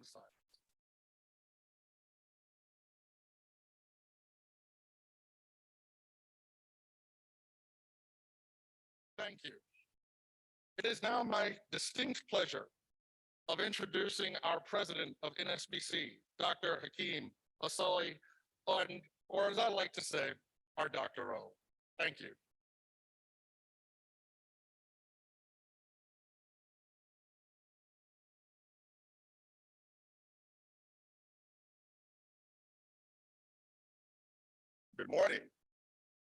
the silence. Thank you. It is now my distinct pleasure of introducing our president of NSBC, Dr. Hakeem Asali, or as I like to say, our Dr. O. Thank you. Good morning.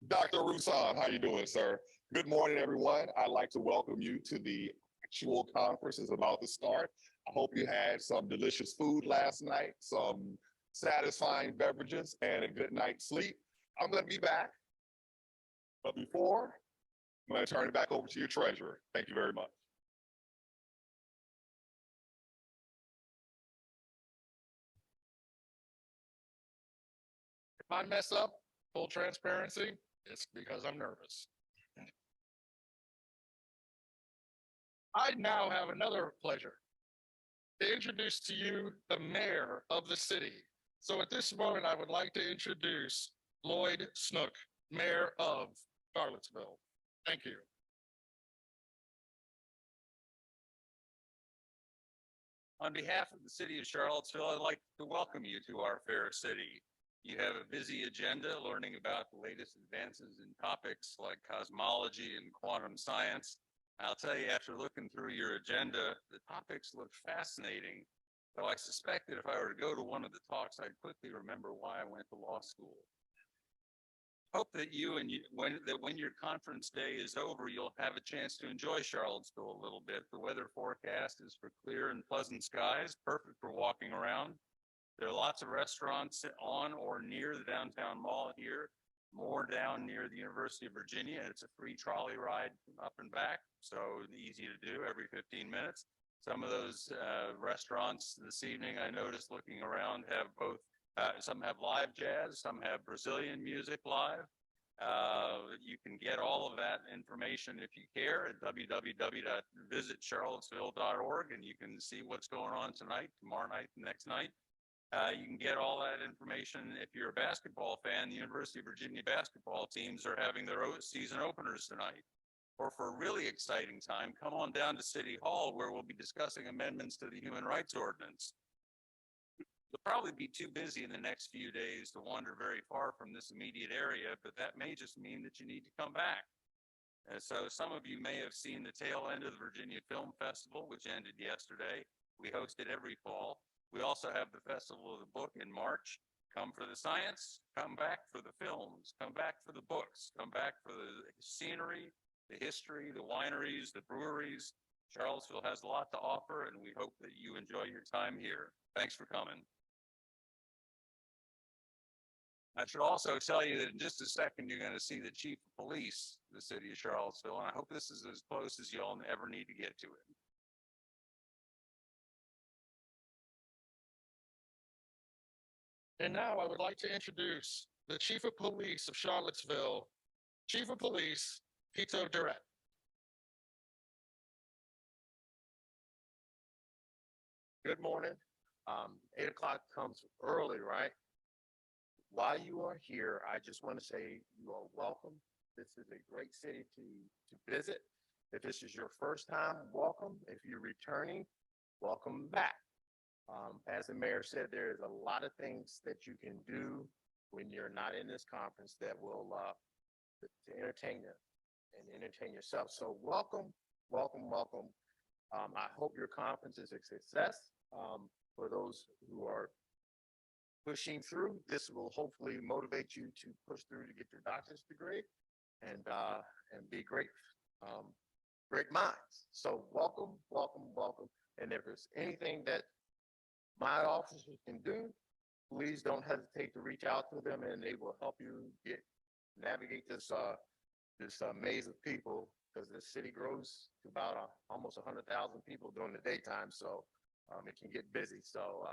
Dr. Rusan, how you doing, sir? Good morning, everyone. I'd like to welcome you to the actual conference is about to start. I hope you had some delicious food last night, some satisfying beverages, and a good night's sleep. I'm going to be back. But before, I'm going to turn it back over to your treasurer. Thank you very much. If I mess up, full transparency, it's because I'm nervous. I now have another pleasure to introduce to you the mayor of the city. So at this moment, I would like to introduce Lloyd Snook, mayor of Charlottesville. Thank you. On behalf of the city of Charlottesville, I'd like to welcome you to our fair city. You have a busy agenda learning about the latest advances in topics like cosmology and quantum science. I'll tell you, after looking through your agenda, the topics look fascinating. Though I suspect that if I were to go to one of the talks, I'd quickly remember why I went to law school. Hope that when your conference day is over, you'll have a chance to enjoy Charlottesville a little bit. The weather forecast is for clear and pleasant skies, perfect for walking around. There are lots of restaurants on or near the downtown mall here, more down near the University of Virginia. It's a free trolley ride up and back, so easy to do every 15 minutes. Some of those restaurants this evening, I noticed looking around, have both, some have live jazz, some have Brazilian music live. You can get all of that information if you care at www.visitcharlottesville.org, and you can see what's going on tonight, tomorrow night, next night. You can get all that information if you're a basketball fan. The University of Virginia basketball teams are having their season openers tonight. Or for a really exciting time, come on down to City Hall, where we'll be discussing amendments to the Human Rights Ordinance. You'll probably be too busy in the next few days to wander very far from this immediate area, but that may just mean that you need to come back. So some of you may have seen the tail end of the Virginia Film Festival, which ended yesterday. We host it every fall. We also have the Festival of the Book in March. Come for the science, come back for the films, come back for the books, come back for the scenery, the history, the wineries, the breweries. Charlottesville has a lot to offer, and we hope that you enjoy your time here. Thanks for coming. I should also tell you that in just a second, you're going to see the chief of police of the city of Charlottesville, and I hope this is as close as y'all ever need to get to it. And now I would like to introduce the Chief of Police of Charlottesville, Chief of Police, Pito Durrett. Good morning. 8 o'clock comes early, right? While you are here, I just want to say you are welcome. This is a great city to visit. If this is your first time, welcome. If you're returning, welcome back. As the mayor said, there's a lot of things that you can do when you're not in this conference that will to entertain you and entertain yourself. So welcome, welcome, welcome. I hope your conference is a success. For those who are pushing through, this will hopefully motivate you to push through to get your doctor's degree and be great minds. So welcome, welcome, welcome. And if there's anything that my officers can do, please don't hesitate to reach out to them, and they will help you navigate this maze of people, because the city grows to about almost 100,000 people during the daytime, so it can get busy. So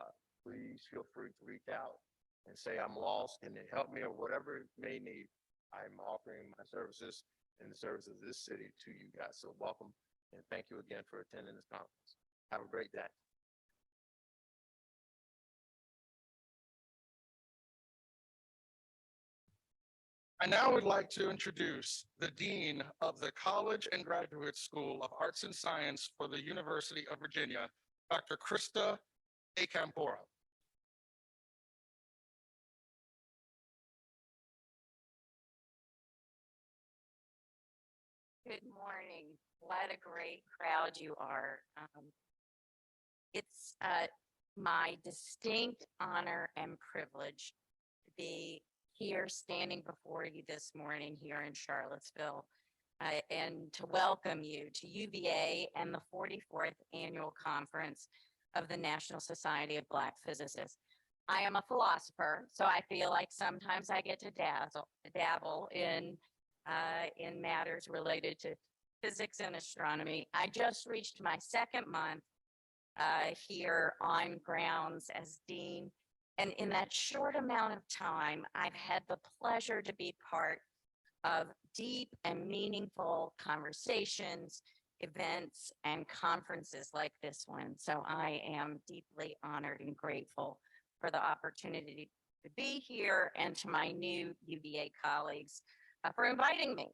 please feel free to reach out and say I'm lost, can they help me, or whatever you may need. I'm offering my services and the services of this city to you guys. So welcome, and thank you again for attending this conference. Have a great day. I now would like to introduce the Dean of the College and Graduate School of Arts and Science for the University of Virginia, Dr. Krista A. Campora. Good morning. What a great crowd you are. It's my distinct honor and privilege to be here standing before you this morning here in Charlottesville and to welcome you to UVA and the 44th Annual Conference of the National Society of Black Physicists. I am a philosopher, so I feel like sometimes I get to dabble in matters related to physics and astronomy. I just reached my second month here on grounds as dean. And in that short amount of time, I've had the pleasure to be part of deep and meaningful conversations, events, and conferences like this one. So I am deeply honored and grateful for the opportunity to be here and to my new UVA colleagues for inviting me.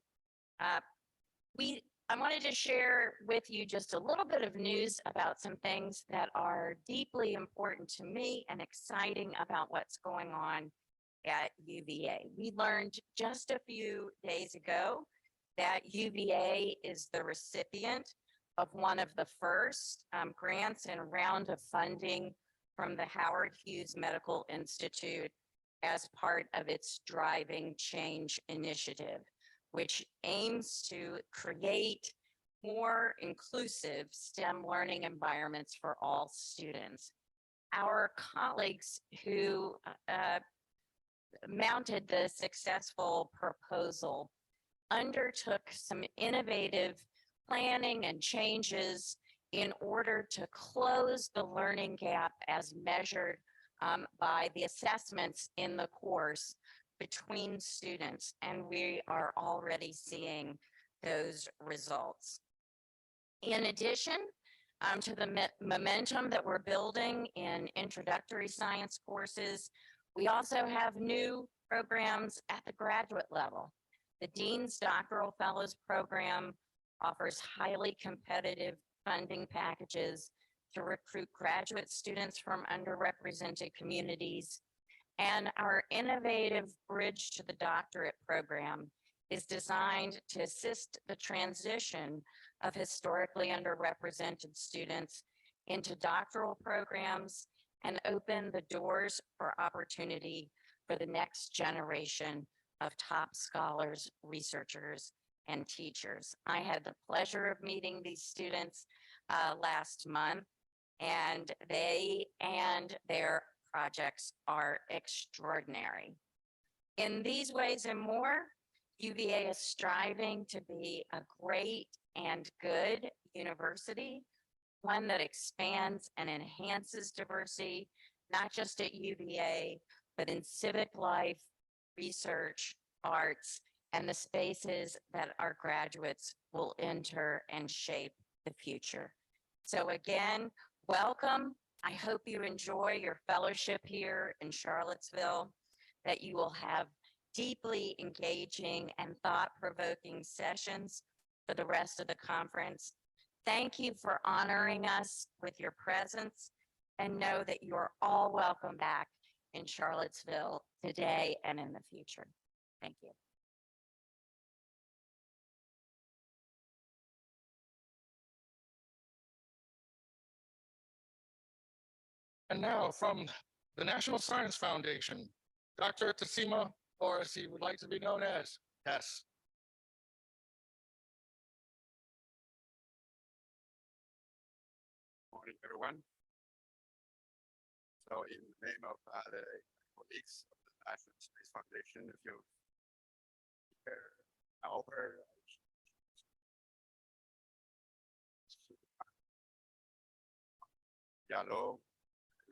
I wanted to share with you just a little bit of news about some things that are deeply important to me and exciting about what's going on at UVA. We learned just a few days ago that UVA is the recipient of one of the first grants and round of funding from the Howard Hughes Medical Institute as part of its Driving Change initiative, which aims to create more inclusive STEM learning environments for all students. Our colleagues who mounted the successful proposal undertook some innovative planning and changes in order to close the learning gap as measured by the assessments in the course between students, and we are already seeing those results. In addition to the momentum that we're building in introductory science courses, we also have new programs at the graduate level. The Dean's Doctoral Fellows Program offers highly competitive funding packages to recruit graduate students from underrepresented communities. And our innovative Bridge to the Doctorate program is designed to assist the transition of historically underrepresented students into doctoral programs and open the doors for opportunity for the next generation of top scholars, researchers, and teachers. I had the pleasure of meeting these students last month, and they and their projects are extraordinary. In these ways and more, UVA is striving to be a great and good university, one that expands and enhances diversity, not just at UVA, but in civic life, research, arts, and the spaces that our graduates will enter and shape the future. So again, welcome. I hope you enjoy your fellowship here in Charlottesville, that you will have deeply engaging and thought-provoking sessions for the rest of the conference. Thank you for honoring us with your presence, and know that you are all welcome back in Charlottesville today and in the future. Thank you. And now from the National Science Foundation, Dr. Tassima, or as he would like to be known as, Tess. Morning, everyone. So in the name of the colleagues of the National Space Foundation, if you over Yalo,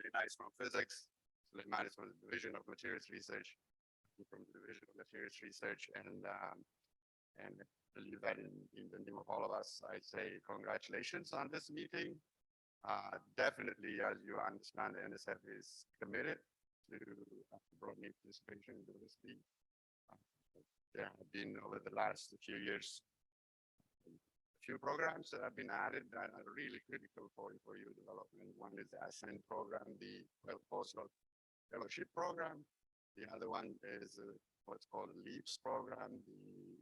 Lena is from physics, Lena is from the Division of Materials Research, from the Division of Materials Research, and I believe that in the name of all of us, I say congratulations on this meeting. Definitely, as you understand, the NSF is committed to broadening participation in diversity, There have been over the last few years, a few programs that have been added that are really critical for your development. One is the Ascend program, the postdoc fellowship program. The other one is what's called a LEAPS program.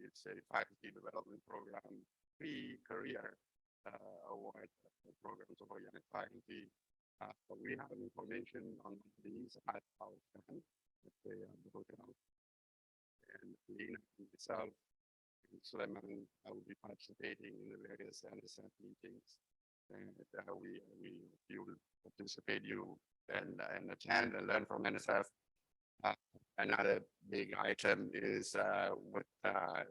It's a faculty development program, pre-career award programs for young faculty. We have information on these at our stand at the hotel. And Lena itself, and Suleiman, I will be participating in the various NSF meetings. And you will participate, you and attend and learn from NSF. Another big item is what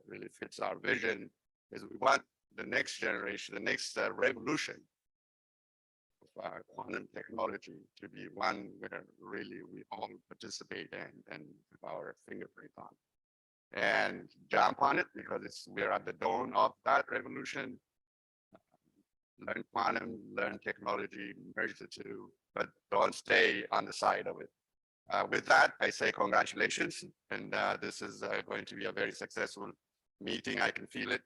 really fits our vision is we want the next generation, the next revolution of quantum technology to be one where really we all participate and have our fingerprint on. And jump on it because we're at the dawn of that revolution. Learn quantum, learn technology, merge the two, but don't stay on the side of it. With that, I say congratulations, and this is going to be a very successful meeting. I can feel it,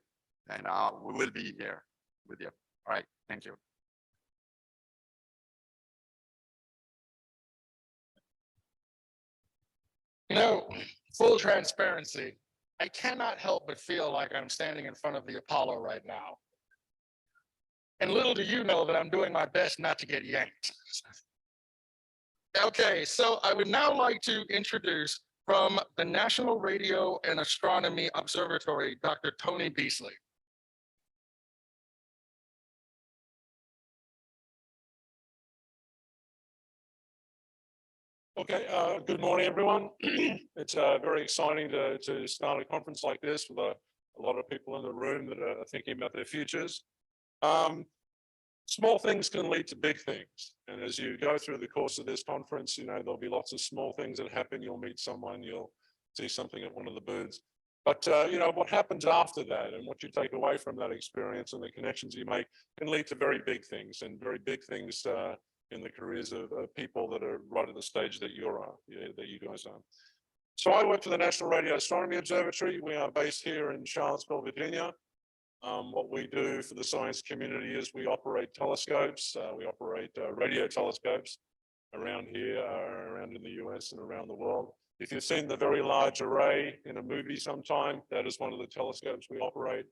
and we will be here with you. All right, thank you. You know, full transparency, I cannot help but feel like I'm standing in front of the Apollo right now. And little do you know that I'm doing my best not to get yanked. Okay, so I would now like to introduce from the National Radio and Astronomy Observatory, Dr. Tony Beasley. Okay, good morning, everyone. It's very exciting to start a conference like this with a lot of people in the room that are thinking about their futures. Small things can lead to big things. And as you go through the course of this conference, you know, there'll be lots of small things that happen. You'll meet someone, you'll see something at one of the booths. But, you know, what happens after that and what you take away from that experience and the connections you make can lead to very big things and very big things in the careers of people that are right at the stage that you guys are. So I work for the National Radio Astronomy Observatory. We are based here in Charlottesville, Virginia. What we do for the science community is we operate telescopes. We operate radio telescopes around here, around in the US and around the world. If you've seen the Very Large Array in a movie sometime, that is one of the telescopes we operate.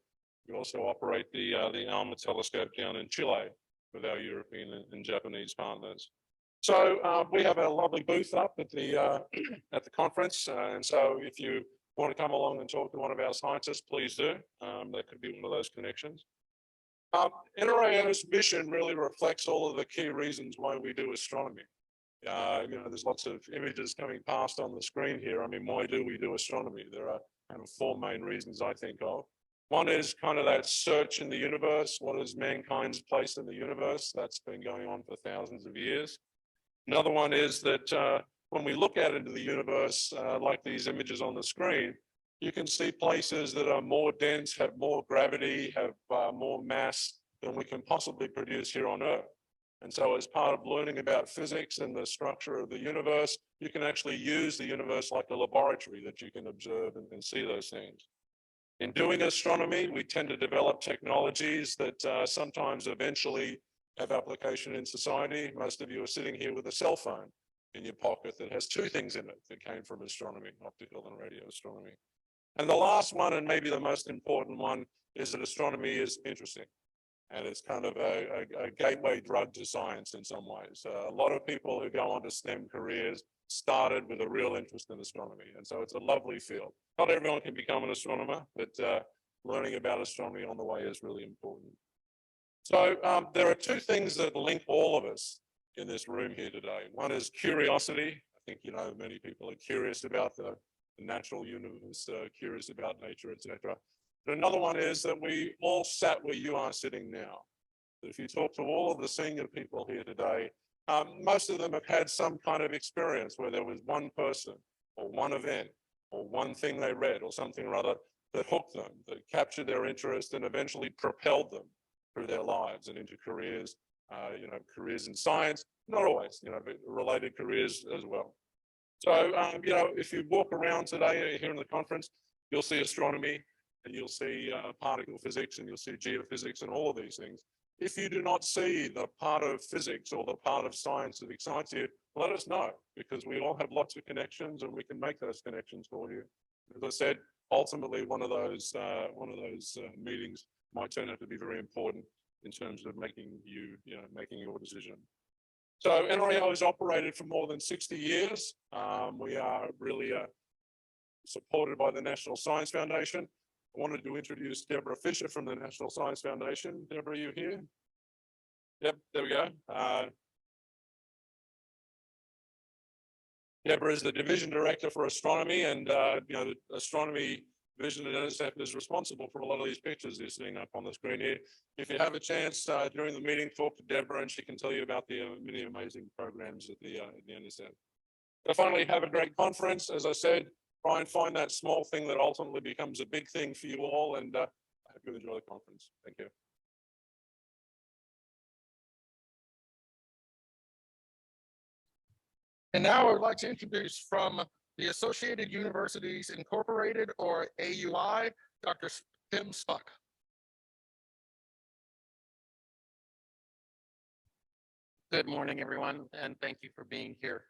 We also operate the ALMA telescope down in Chile with our European and Japanese partners. So we have a lovely booth up at the conference. And so if you want to come along and talk to one of our scientists, please do. That could be one of those connections. NRAO's mission really reflects all of the key reasons why we do astronomy. You know, there's lots of images coming past on the screen here. I mean, why do we do astronomy? There are kind of four main reasons I think of. One is kind of that search in the universe. What is mankind's place in the universe? That's been going on for thousands of years. Another one is that when we look out into the universe, like these images on the screen, you can see places that are more dense, have more gravity, have more mass than we can possibly produce here on Earth. And so as part of learning about physics and the structure of the universe, you can actually use the universe like a laboratory that you can observe and see those things. In doing astronomy, we tend to develop technologies that sometimes eventually have application in society. Most of you are sitting here with a cell phone in your pocket that has two things in it that came from astronomy, optical and radio astronomy. And the last one, and maybe the most important one, is that astronomy is interesting. And it's kind of a gateway drug to science in some ways. A lot of people who go on to STEM careers started with a real interest in astronomy. And so it's a lovely field. Not everyone can become an astronomer, but learning about astronomy on the way is really important. So there are two things that link all of us in this room here today. One is curiosity. I think, you know, many people are curious about the natural universe, curious about nature, etc. But another one is that we all sat where you are sitting now. If you talk to all of the senior people here today, most of them have had some kind of experience where there was one person or one event or one thing they read or something or other that hooked them, that captured their interest and eventually propelled them through their lives and into careers, you know, careers in science, not always, you know, but related careers as well. So, you know, if you walk around today here in the conference, you'll see astronomy and you'll see particle physics and you'll see geophysics and all of these things. If you do not see the part of physics or the part of science that excites you, let us know, because we all have lots of connections and we can make those connections for you. As I said, ultimately, one of those meetings might turn out to be very important in terms of making making your decision. So NREL has operated for more than 60 years. We are really supported by the National Science Foundation. I wanted to introduce Deborah Fisher from the National Science Foundation. Deborah, are you here? Yep, there we go. Deborah is the Division Director for Astronomy, and the Astronomy Division at NSF is responsible for a lot of these pictures you're seeing up on the screen here. If you have a chance during the meeting, talk to Deborah and she can tell you about the many amazing programs at the NSF. So finally, have a great conference. As I said, try and find that small thing that ultimately becomes a big thing for you all, and I hope you enjoy the conference. Thank you. And now I would like to introduce from the Associated Universities Incorporated, or AUI, Dr. Tim Spuck. Good morning, everyone, and thank you for being here.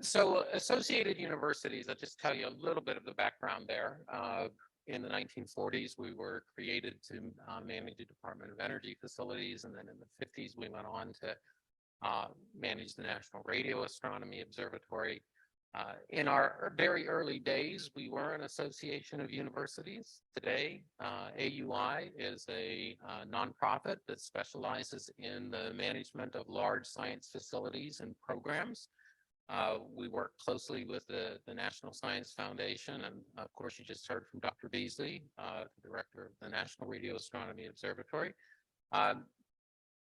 So Associated Universities, I'll just tell you a little bit of the background there. In the 1940s, we were created to manage the Department of Energy facilities, and then in the 50s, we went on to manage the National Radio Astronomy Observatory. In our very early days, we were an association of universities. Today, AUI is a nonprofit that specializes in the management of large science facilities and programs. We work closely with the National Science Foundation, and of course, you just heard from Dr. Beasley, the director of the National Radio Astronomy Observatory.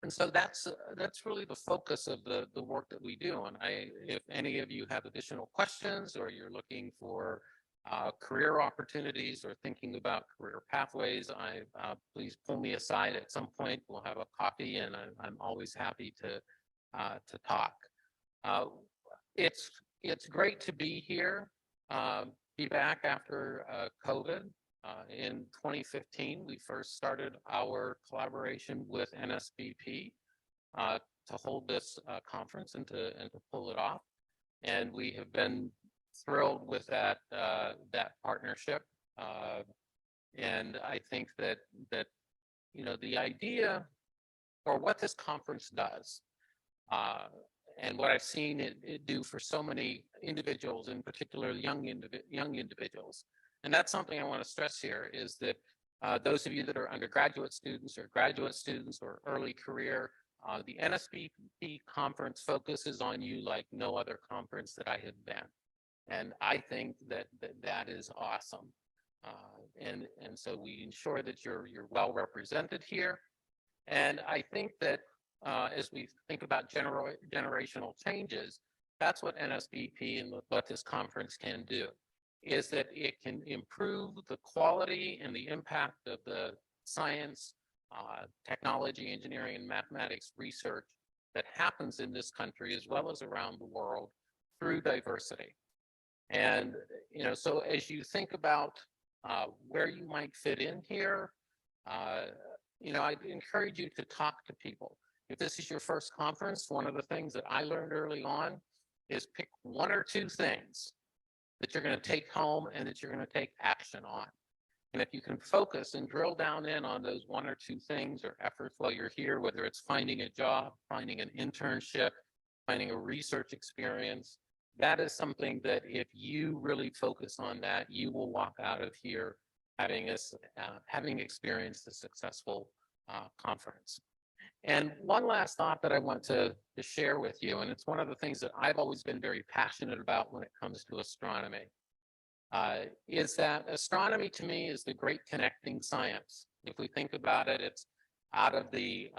And so that's really the focus of the work that we do. And if any of you have additional questions, or you're looking for career opportunities or thinking about career pathways, please pull me aside at some point. We'll have a coffee, and I'm always happy to talk. It's great to be here, be back after COVID. In 2015, we first started our collaboration with NSBP to hold this conference and to pull it off. And we have been thrilled with that partnership. And I think that the idea, or what this conference does, and what I've seen it do for so many individuals, in particular young individuals. And that's something I want to stress here, is that those of you that are undergraduate students or graduate students or early career, the NSBP conference focuses on you like no other conference that I have been. And I think that is awesome. And so we ensure that you're well represented here. And I think that as we think about generational changes, that's what NSBP and what this conference can do, is that it can improve the quality and the impact of the science, technology, engineering, and mathematics research that happens in this country as well as around the world through diversity. And, so as you think about where you might fit in here, I'd encourage you to talk to people. If this is your first conference, one of the things that I learned early on is pick one or two things that you're going to take home and that you're going to take action on. And if you can focus and drill down in on those one or two things or efforts while you're here, whether it's finding a job, finding an internship, finding a research experience, that is something that if you really focus on that, you will walk out of here having experienced a successful conference. And one last thought that I want to share with you, and it's one of the things that I've always been very passionate about when it comes to astronomy, is that astronomy to me is the great connecting science. If we think about it, it's out of the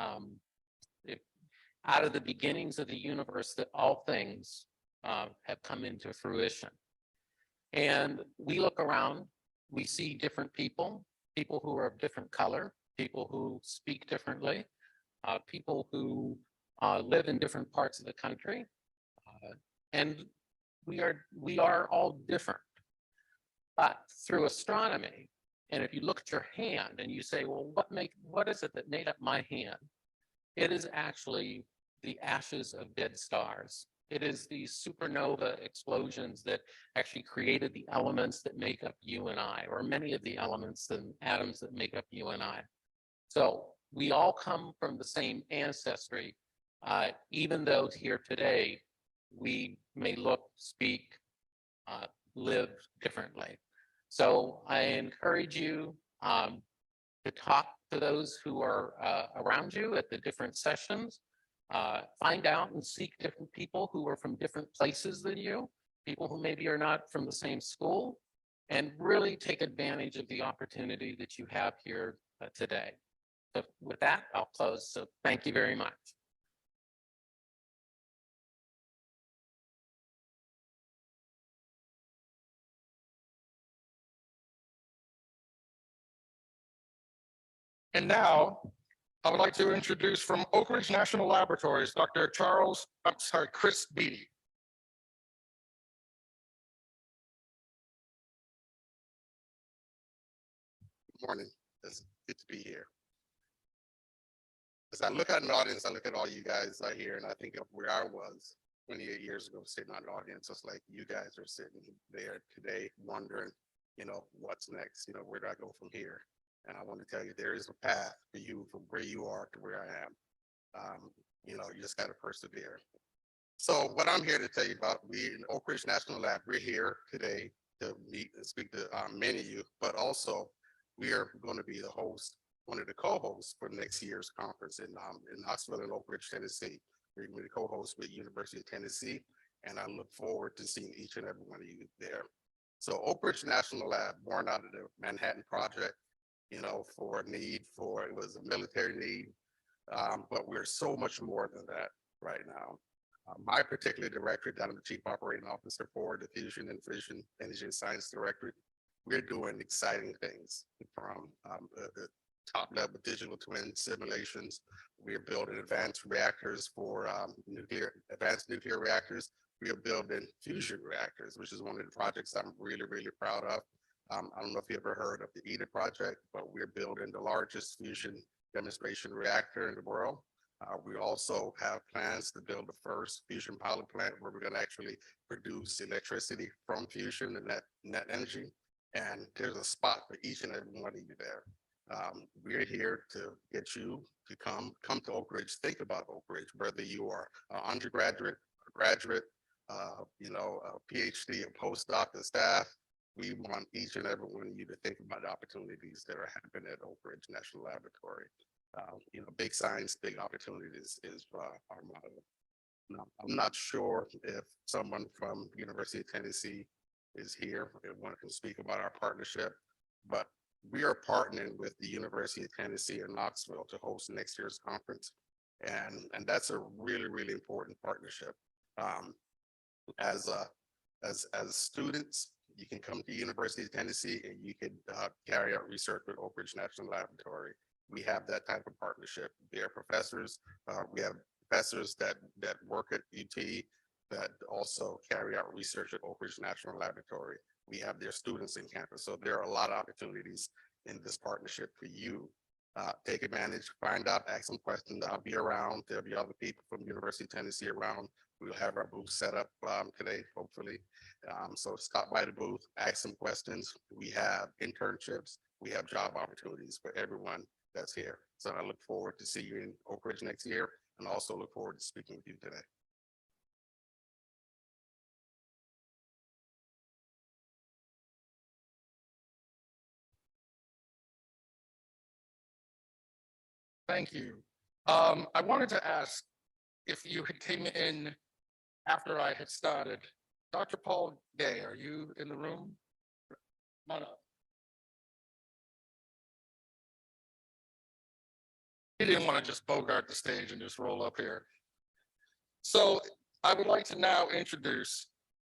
beginnings of the universe that all things have come into fruition. And we look around, we see different people who are of different color, people who speak differently, people who live in different parts of the country, and we are all different. But through astronomy, and if you look at your hand and you say, well, what is it that made up my hand? It is actually the ashes of dead stars. It is the supernova explosions that actually created the elements that make up you and I, or many of the elements and atoms that make up you and I. So we all come from the same ancestry, even though here today we may look, speak, live differently. So I encourage you to talk to those who are around you at the different sessions. Find out and seek different people who are from different places than you, people who maybe are not from the same school, and really take advantage of the opportunity that you have here today. So with that, I'll close. So thank you very much. And now I would like to introduce from Oak Ridge National Laboratories, Chris Beatty. Good morning. It's good to be here. As I look at an audience, I look at all you guys here, and I think of where I was 28 years ago, sitting on an audience. It's like you guys are sitting there today wondering, what's next? Where do I go from here? And I want to tell you, there is a path for you from where you are to where I am. You just got to persevere. So what I'm here to tell you about, we in Oak Ridge National Lab, we're here today to meet and speak to many of you, but also we are going to be the host, one of the co-hosts for next year's conference in Knoxville and Oak Ridge, Tennessee. We're going to be the co-host with University of Tennessee, and I look forward to seeing each and every one of you there. So Oak Ridge National Lab, born out of the Manhattan Project, for a need it was a military need, but we're so much more than that right now. My particular directorate, that I'm the Chief Operating Officer for the Fusion and Fission Energy and Science Directorate, we're doing exciting things from the top level digital twin simulations. We're building advanced reactors for advanced nuclear reactors. We are building fusion reactors, which is one of the projects I'm really, really proud of. I don't know if you ever heard of the ITER project, but we're building the largest fusion demonstration reactor in the world. We also have plans to build the first fusion pilot plant where we're going to actually produce electricity from fusion and net energy. And there's a spot for each and every one of you there. We're here to get you to come to Oak Ridge, think about Oak Ridge, whether you are an undergraduate, a graduate, a PhD, a postdoc, a staff. We want each and every one of you to think about the opportunities that are happening at Oak Ridge National Laboratory. Big science, big opportunities is our motto. Now, I'm not sure if someone from University of Tennessee is here and want to speak about our partnership, but we are partnering with the University of Tennessee in Knoxville to host next year's conference. And that's a really, really important partnership. As students, you can come to University of Tennessee and you can carry out research with Oak Ridge National Laboratory. We have that type of partnership. We have professors. We have professors that work at UT that also carry out research at Oak Ridge National Laboratory. We have their students in campus. So there are a lot of opportunities in this partnership for you. Take advantage, find out, ask some questions. I'll be around. There'll be other people from University of Tennessee around. We'll have our booth set up today, hopefully. So stop by the booth, ask some questions. We have internships. We have job opportunities for everyone that's here. So I look forward to see you in Oak Ridge next year, and also look forward to speaking with you today. Thank you. I wanted to ask if you had came in after I had started. Dr. Paul Gay, are you in the room? Come on up. He didn't want to just bogart the stage and just roll up here. So I would like to now introduce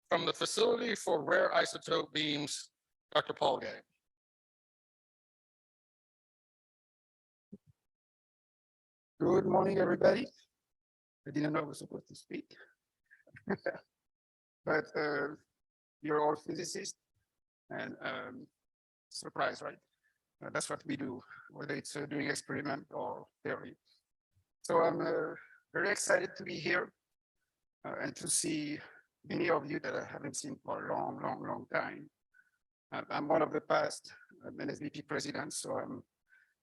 from the Facility for Rare Isotope Beams, Dr. Paul Gay. Good morning, everybody. I didn't know I was supposed to speak. But you're all physicists. And surprise, right? That's what we do, whether it's doing experiment or theory. So I'm very excited to be here and to see many of you that I haven't seen for a long, long, long time. I'm one of the past NSBP presidents, so I'm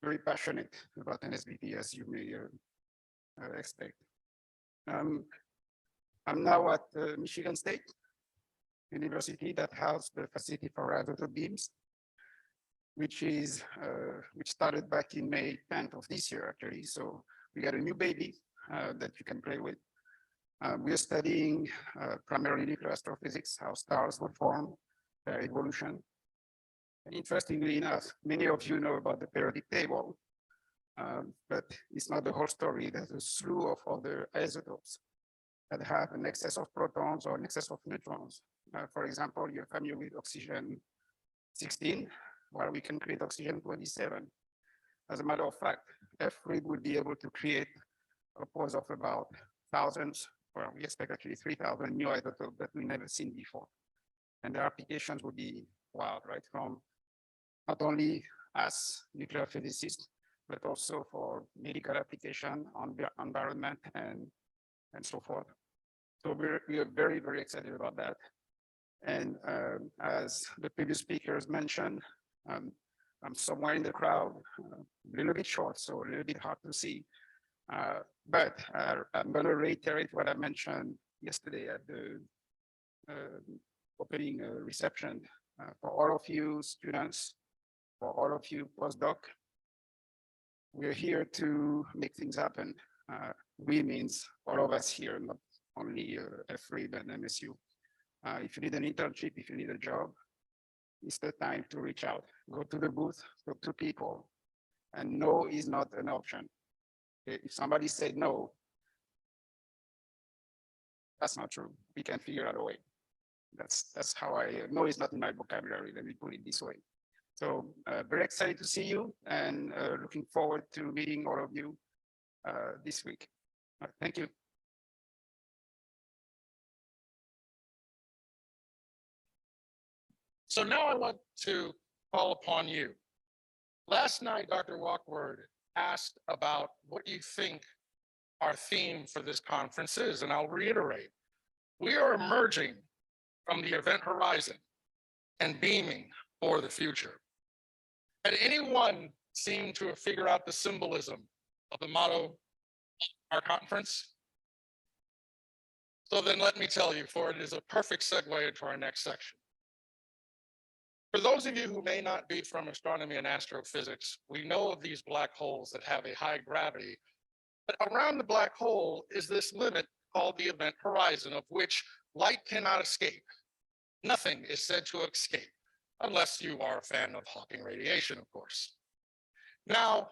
very passionate about NSBP, as you may expect. I'm now at Michigan State University that has the facility for isotope beams, which started back in May 10th of this year, actually. So we got a new baby that you can play with. We are studying primarily nuclear astrophysics, how stars would form, their evolution. And interestingly enough, many of you know about the periodic table, but it's not the whole story. There's a slew of other isotopes that have an excess of protons or an excess of neutrons. For example, you're familiar with oxygen 16, while we can create oxygen 27. As a matter of fact, FRID would be able to create upwards of about thousands, well, we expect actually 3,000 new isotopes that we've never seen before. And their applications would be wild, right? From not only as nuclear physicists, but also for medical application on the environment and so forth. So we are very, very excited about that. And as the previous speakers mentioned, I'm somewhere in the crowd, a little bit short, so a little bit hard to see. But I'm going to reiterate what I mentioned yesterday at the opening reception. For all of you students, for all of you postdoc, we're here to make things happen. We means all of us here, not only FRID and MSU. If you need an internship, if you need a job, it's the time to reach out. Go to the booth, talk to people. And no is not an option. Okay? If somebody said no, that's not true. We can figure out a way. That's how no is not in my vocabulary, let me put it this way. So very excited to see you and looking forward to meeting all of you this week. Thank you. So now I want to call upon you. Last night, Dr. Walkward asked about what you think our theme for this conference is, and I'll reiterate. We are emerging from the event horizon and beaming for the future. Had anyone seemed to have figured out the symbolism of the motto of our conference? So then let me tell you, for it is a perfect segue into our next section. For those of you who may not be from astronomy and astrophysics, we know of these black holes that have a high gravity, but around the black hole is this limit called the event horizon, of which light cannot escape. Nothing is said to escape, unless you are a fan of Hawking radiation, of course. Now,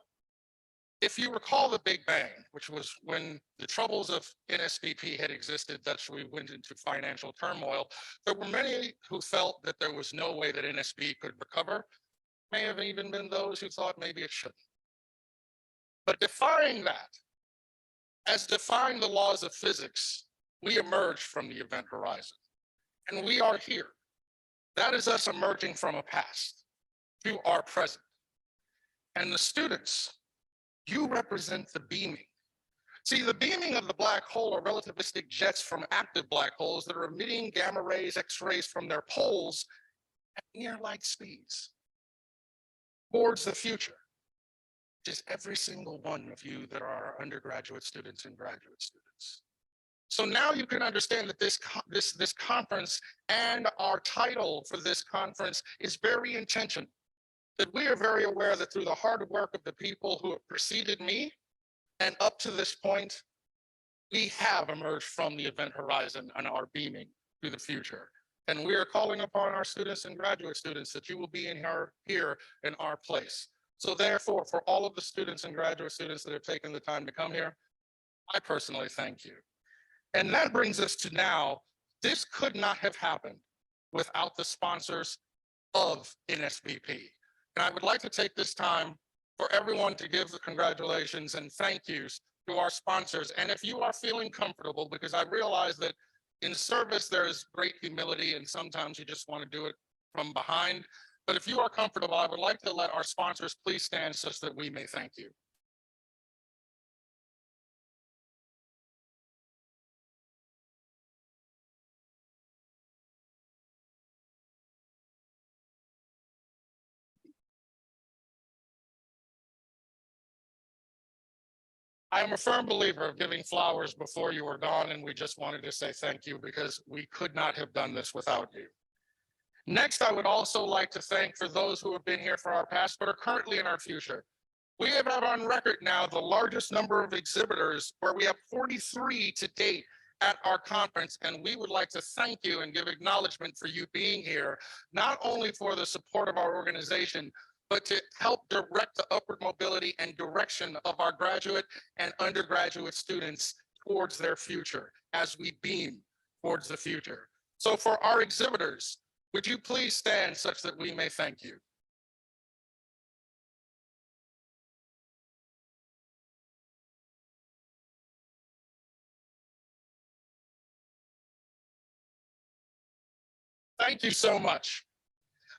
if you recall the Big Bang, which was when the troubles of NSBP had existed, that's when we went into financial turmoil, there were many who felt that there was no way that NSB could recover. May have even been those who thought maybe it shouldn't. But defying that, as defying the laws of physics, we emerged from the event horizon. And we are here. That is us emerging from a past to our present. And the students, you represent the beaming. See, the beaming of the black hole are relativistic jets from active black holes that are emitting gamma rays, X-rays from their poles at near light speeds towards the future, which is every single one of you that are undergraduate students and graduate students. So now you can understand that this conference and our title for this conference is very intentional. That we are very aware that through the hard work of the people who have preceded me and up to this point, we have emerged from the event horizon and are beaming to the future. And we are calling upon our students and graduate students that you will be here in our place. So therefore, for all of the students and graduate students that have taken the time to come here, I personally thank you. And that brings us to now, this could not have happened without the sponsors of NSBP. And I would like to take this time for everyone to give the congratulations and thank yous to our sponsors. And if you are feeling comfortable, because I realize that in service, there is great humility and sometimes you just want to do it from behind. But if you are comfortable, I would like to let our sponsors please stand such that we may thank you. I am a firm believer of giving flowers before you are gone, and we just wanted to say thank you because we could not have done this without you. Next, I would also like to thank for those who have been here for our past but are currently in our future. We have on record now the largest number of exhibitors, where we have 43 to date at our conference, and we would like to thank you and give acknowledgement for you being here, not only for the support of our organization, but to help direct the upward mobility and direction of our graduate and undergraduate students towards their future as we beam towards the future. So for our exhibitors, would you please stand such that we may thank you? Thank you so much.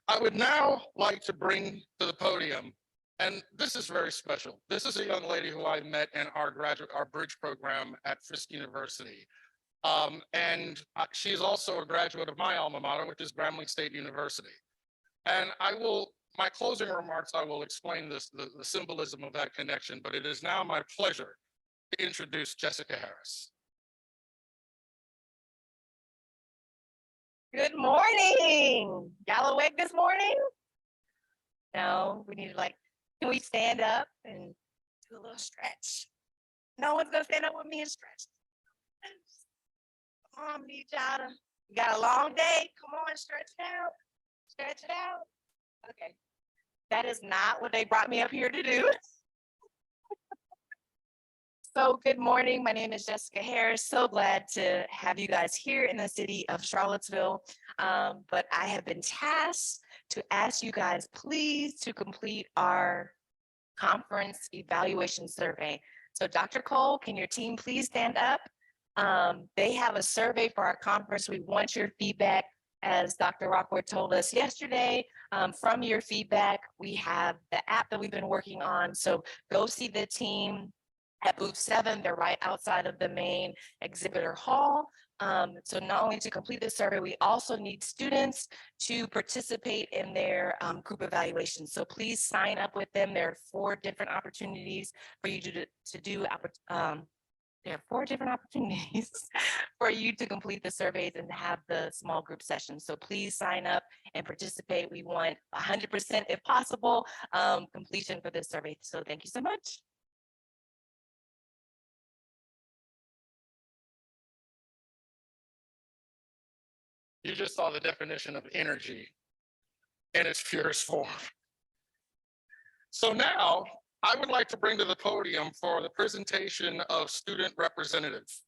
I would now like to bring to the podium, and this is very special. This is a young lady who I met in our bridge program at Fisk University. She's also a graduate of my alma mater, which is Grambling State University. And my closing remarks, I will explain the symbolism of that connection, but it is now my pleasure to introduce Jessica Harris. Good morning. Y'all awake this morning? No, we need to can we stand up and do a little stretch? No one's gonna stand up with me and stretch. Come on, need y'all to, you got a long day. Come on, stretch it out. Stretch it out. Okay. That is not what they brought me up here to do. So good morning. My name is Jessica Harris. So glad to have you guys here in the city of Charlottesville. But I have been tasked to ask you guys, please, to complete our conference evaluation survey. So Dr. Cole, can your team please stand up? They have a survey for our conference. We want your feedback. As Dr. Rockwood told us yesterday, from your feedback, we have the app that we've been working on. So go see the team at booth 7. They're right outside of the main exhibitor hall. So not only to complete the survey, we also need students to participate in their group evaluation. So please sign up with them. There are 4 different opportunities for you to do. There are 4 different opportunities for you to complete the surveys and have the small group sessions. So please sign up and participate. We want 100%, if possible, completion for this survey. So thank you so much. You just saw the definition of energy in its purest form. So now I would like to bring to the podium for the presentation of student representatives.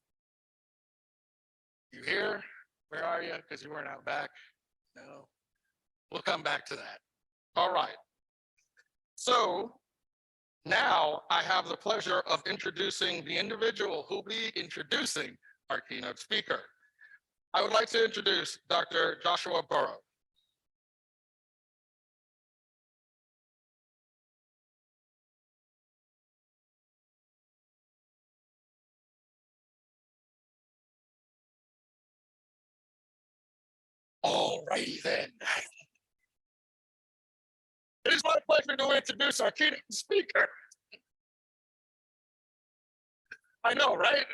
You here? Where are you? Because you weren't out back. No, we'll come back to that. All right. So now I have the pleasure of introducing the individual who will be introducing our keynote speaker. I would like to introduce Dr. Joshua Burrow. All righty then. It is my pleasure to introduce our keynote speaker. I know, right?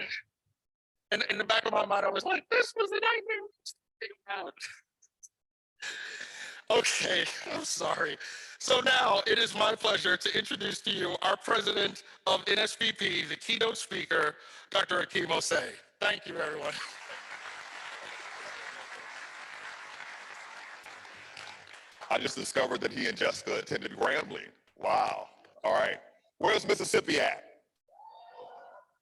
And in the back of my mind, I was like, this was the nightmare. Okay, I'm sorry. So now it is my pleasure to introduce to you our president of NSBP, the keynote speaker, Dr. Akeem Osei. Thank you, everyone. I just discovered that he and Jessica attended Grambling. Wow. All right. Where's Mississippi at?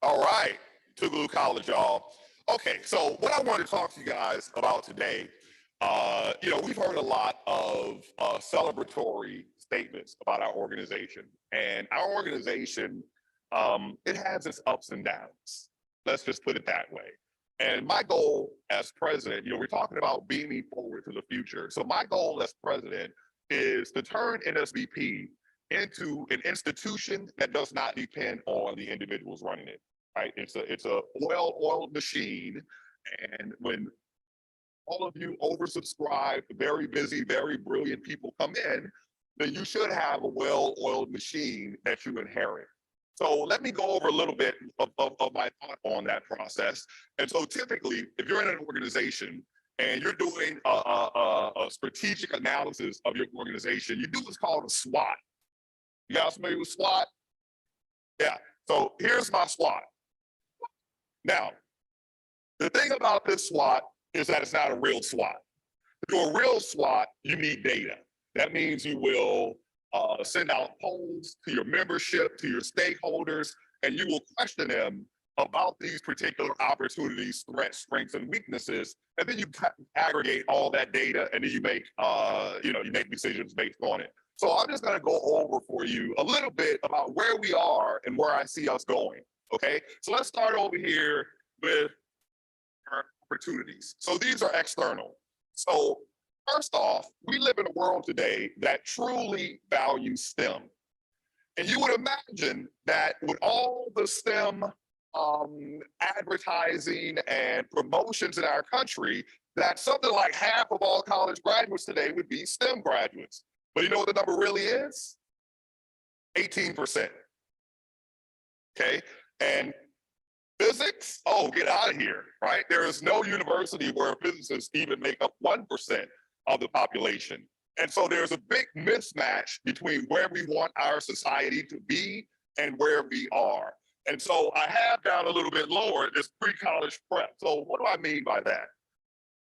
All right. Tougaloo College, y'all. Okay, so what I want to talk to you guys about today, we've heard a lot of celebratory statements about our organization, and our organization, it has its ups and downs. Let's just put it that way. And my goal as president, we're talking about beaming forward to the future. So my goal as president is to turn NSBP into an institution that does not depend on the individuals running it, right? It's a well-oiled machine. And when all of you oversubscribed, very busy, very brilliant people come in, then you should have a well-oiled machine that you inherit. So let me go over a little bit of my thought on that process. And so typically, if you're in an organization and you're doing a strategic analysis of your organization, you do what's called a SWOT. You guys familiar with SWOT? Yeah, so here's my SWOT. Now, the thing about this SWOT is that it's not a real SWOT. To do a real SWOT, you need data. That means you will send out polls to your membership, to your stakeholders, and you will question them about these particular opportunities, threats, strengths, and weaknesses. And then you aggregate all that data, and then you make, you make decisions based on it. So I'm just going to go over for you a little bit about where we are and where I see us going. Okay, so let's start over here with our opportunities. So these are external. So first off, we live in a world today that truly values STEM. And you would imagine that with all the STEM advertising and promotions in our country, that something like half of all college graduates today would be STEM graduates. But you know what the number really is? 18%. Okay, and physics, oh, get out of here, right? There is no university where physicists even make up 1% of the population. And so there's a big mismatch between where we want our society to be and where we are. And so I have down a little bit lower this pre-college prep. So what do I mean by that?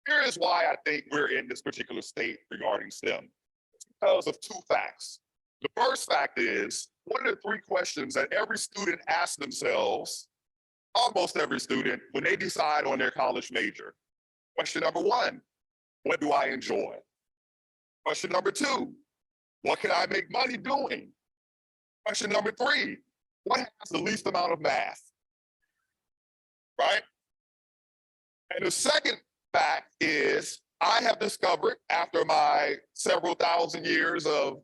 Here is why I think we're in this particular state regarding STEM. It's because of two facts. The first fact is, what are the three questions that every student asks themselves, almost every student, when they decide on their college major? Question number one, what do I enjoy? Question number two, what can I make money doing? Question number three, what has the least amount of math? Right? And the second fact is, I have discovered after my several thousand years of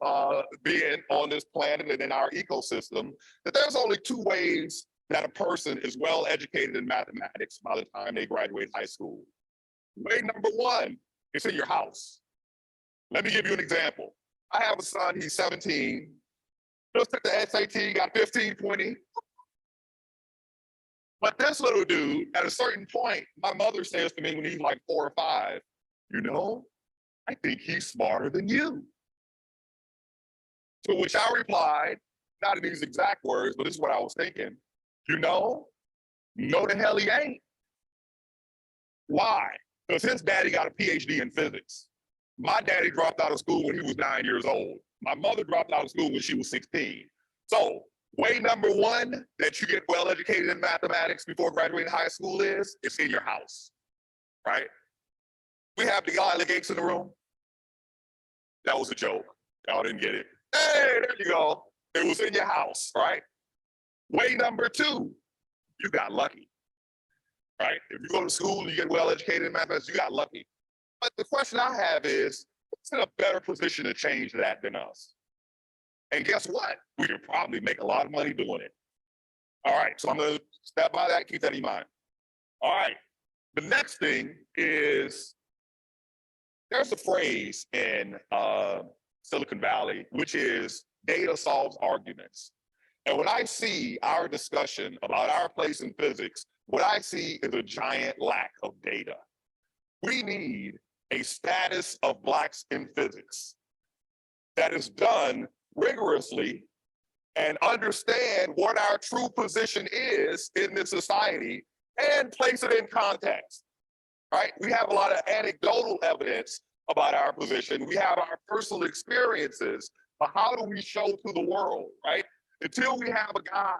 being on this planet and in our ecosystem, that there's only two ways that a person is well educated in mathematics by the time they graduate high school. Way number one, it's in your house. Let me give you an example. I have a son, he's 17, just took the SAT, got 15.20. But this little dude, at a certain point, my mother says to me when he's like 4 or 5, I think he's smarter than you. To which I replied, not in these exact words, but this is what I was thinking. No the hell he ain't. Why? Because his daddy got a PhD in physics. My daddy dropped out of school when he was 9 years old. My mother dropped out of school when she was 16. So way number one that you get well educated in mathematics before graduating high school is, it's in your house, right? We have the Godly Gates in the room. That was a joke. Y'all didn't get it. Hey, there you go. It was in your house, right? Way number two, you got lucky, right? If you go to school and you get well educated in mathematics, you got lucky. But the question I have is, who's in a better position to change that than us? And guess what? We could probably make a lot of money doing it. All right, so I'm gonna step by that, keep that in mind. All right, the next thing is, there's a phrase in Silicon Valley, which is data solves arguments. And when I see our discussion about our place in physics, what I see is a giant lack of data. We need a status of Blacks in physics that is done rigorously and understand what our true position is in this society and place it in context, right? We have a lot of anecdotal evidence about our position. We have our personal experiences, but how do we show to the world, right? Until we have a guy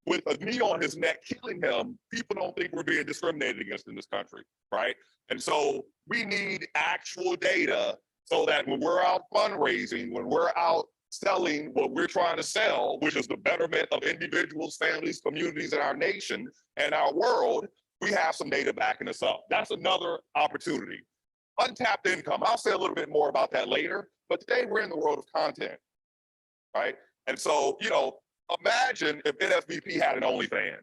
with a knee on his neck killing him, people don't think we're being discriminated against in this country, right? And so we need actual data so that when we're out fundraising, when we're out selling what we're trying to sell, which is the betterment of individuals, families, communities in our nation and our world, we have some data backing us up. That's another opportunity. Untapped income. I'll say a little bit more about that later, but today we're in the world of content, right? And so, you know, imagine if NSBP had an OnlyFans.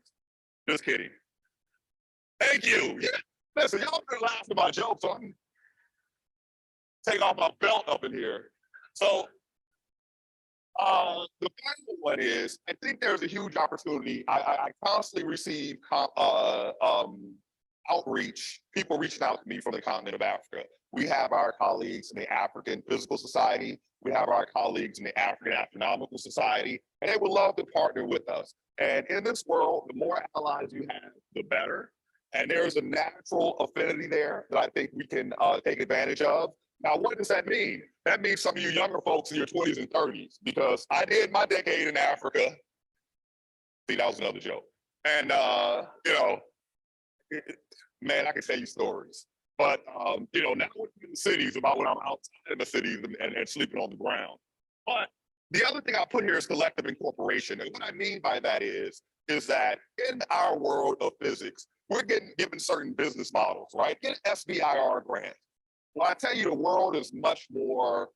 Just kidding. Thank you. Yeah. Listen, y'all been laughing at my jokes, so I'm take off my belt up in here. So the final one is, I think there's a huge opportunity. I constantly receive outreach, people reaching out to me from the continent of Africa. We have our colleagues in the African Physical Society. We have our colleagues in the African Astronomical Society, and they would love to partner with us. And in this world, the more allies you have, the better. And there's a natural affinity there that I think we can take advantage of. Now, what does that mean? That means some of you younger folks in your 20s and 30s, because I did my decade in Africa. See, that was another joke. And, you know, man, I can tell you stories. But, you know, now we're in the cities about when I'm outside of the cities and sleeping on the ground. But the other thing I put here is collective incorporation. And what I mean by that is that in our world of physics, we're getting given certain business models, right? Get an SBIR grant. Well, I tell you, the world is much more,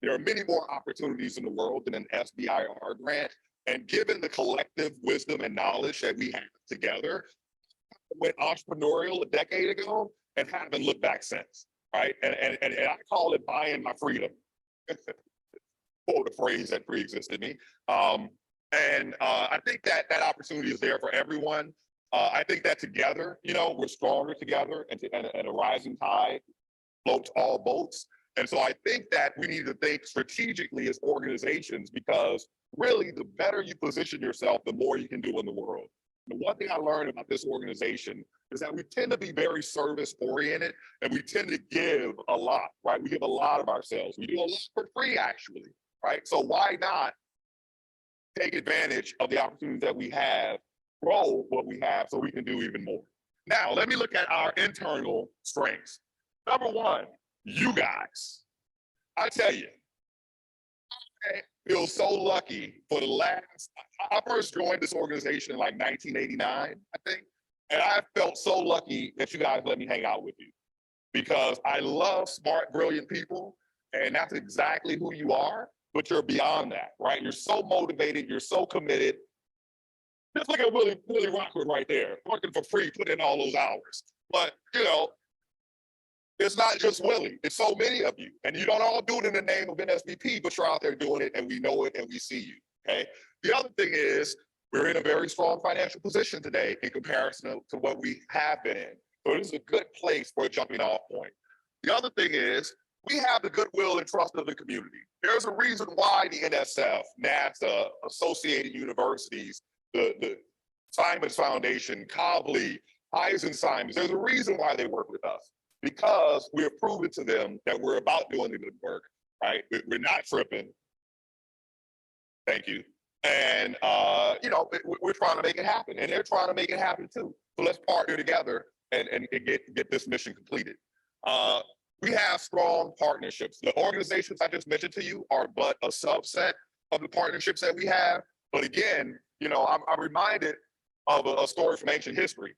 there are many more opportunities in the world than an SBIR grant. And given the collective wisdom and knowledge that we have together, I went entrepreneurial a decade ago and haven't looked back since, right? And I call it buying my freedom. Quote a phrase that pre-existed me. I think that opportunity is there for everyone. I think that together, you know, we're stronger together, and a rising tide floats all boats. And so I think that we need to think strategically as organizations, because really the better you position yourself, the more you can do in the world. The one thing I learned about this organization is that we tend to be very service oriented, and we tend to give a lot, right? We give a lot of ourselves. We do a lot for free, actually, right? So why not take advantage of the opportunities that we have, grow what we have so we can do even more. Now, let me look at our internal strengths. Number one, you guys. I tell you, I feel so lucky for the last, I first joined this organization in like 1989, I think. And I felt so lucky that you guys let me hang out with you, because I love smart, brilliant people. And that's exactly who you are, but you're beyond that, right? You're so motivated, you're so committed. Just look at Willie Rockwood right there, working for free, put in all those hours. But, you know, it's not just Willie, it's so many of you. And you don't all do it in the name of NSBP, but you're out there doing it, and we know it and we see you, okay? The other thing is, we're in a very strong financial position today in comparison to what we have been in. So this is a good place for a jumping off point. The other thing is, we have the goodwill and trust of the community. There's a reason why the NSF, NASA, Associated Universities, the Simons Foundation, Cobley, Eisen-Simons, there's a reason why they work with us, because we have proven to them that we're about doing the good work, right? We're not tripping. Thank you. And, you know, we're trying to make it happen, and they're trying to make it happen too. So let's partner together and get this mission completed. We have strong partnerships. The organizations I just mentioned to you are but a subset of the partnerships that we have. But again, you know, I'm reminded of a story from ancient history.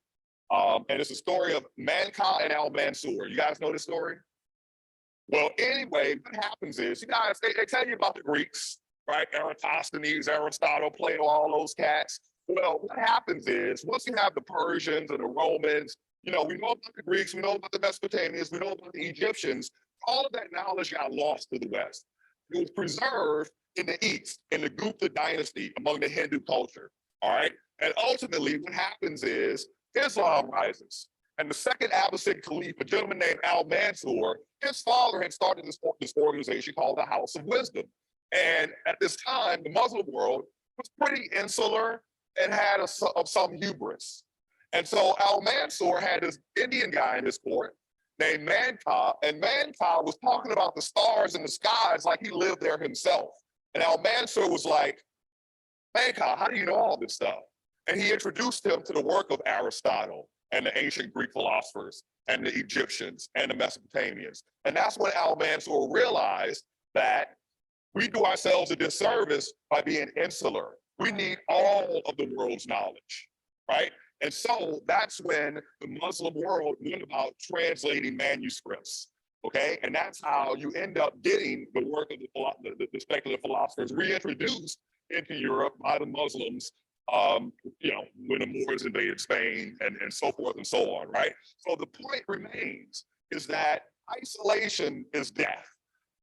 And it's a story of Manka and Al-Mansur. You guys know this story? Well, anyway, what happens is, you guys, they tell you about the Greeks, right? Eratosthenes, Aristotle, Plato, all those cats. Well, what happens is, once you have the Persians and the Romans, you know, we know about the Greeks, we know about the Mesopotamians, we know about the Egyptians. All of that knowledge got lost to the West. It was preserved in the East, in the Gupta dynasty, among the Hindu culture, all right? And ultimately, what happens is Islam rises. And the second Abbasid Caliph, a gentleman named Al-Mansur, his father had started this organization called the House of Wisdom. And at this time, the Muslim world was pretty insular and had some hubris. And so Al-Mansur had this Indian guy in his court named Manka, and Manka was talking about the stars in the skies like he lived there himself. And Al-Mansur was like, Manka, how do you know all this stuff? And he introduced him to the work of Aristotle and the ancient Greek philosophers and the Egyptians and the Mesopotamians. And that's when Al-Mansur realized that we do ourselves a disservice by being insular. We need all of the world's knowledge, right? And so that's when the Muslim world went about translating manuscripts. Okay, and that's how you end up getting the work of the speculative philosophers reintroduced into Europe by the Muslims, you know, when the Moors invaded Spain and so forth and so on, right? So the point remains is that isolation is death,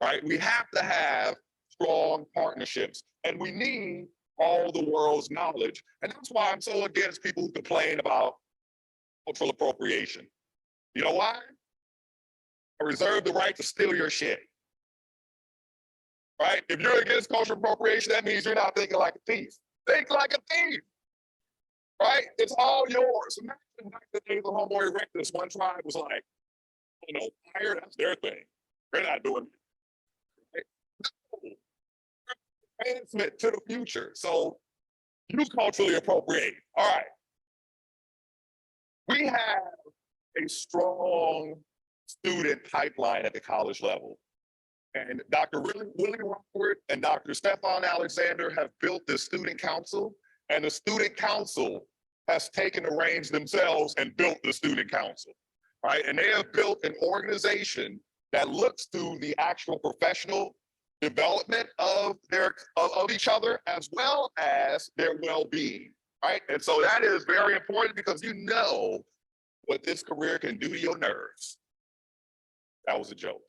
right? We have to have strong partnerships, and we need all the world's knowledge. And that's why I'm so against people who complain about cultural appropriation. You know why? I reserve the right to steal your shit. Right? If you're against cultural appropriation, that means you're not thinking like a thief. Think like a thief. Right? It's all yours. Imagine back in the days of Homo erectus, one tribe was like, you know, fire, that's their thing. They're not doing it. Right? Advancement to the future. So you culturally appropriate. All right. We have a strong student pipeline at the college level. And Dr. Willie Rockford and Dr. Stefan Alexander have built the student council, and the student council has taken the reins themselves and built the student council, right? And they have built an organization that looks to the actual professional development of each other as well as their well-being, right? And so that is very important because you know what this career can do to your nerves. That was a joke.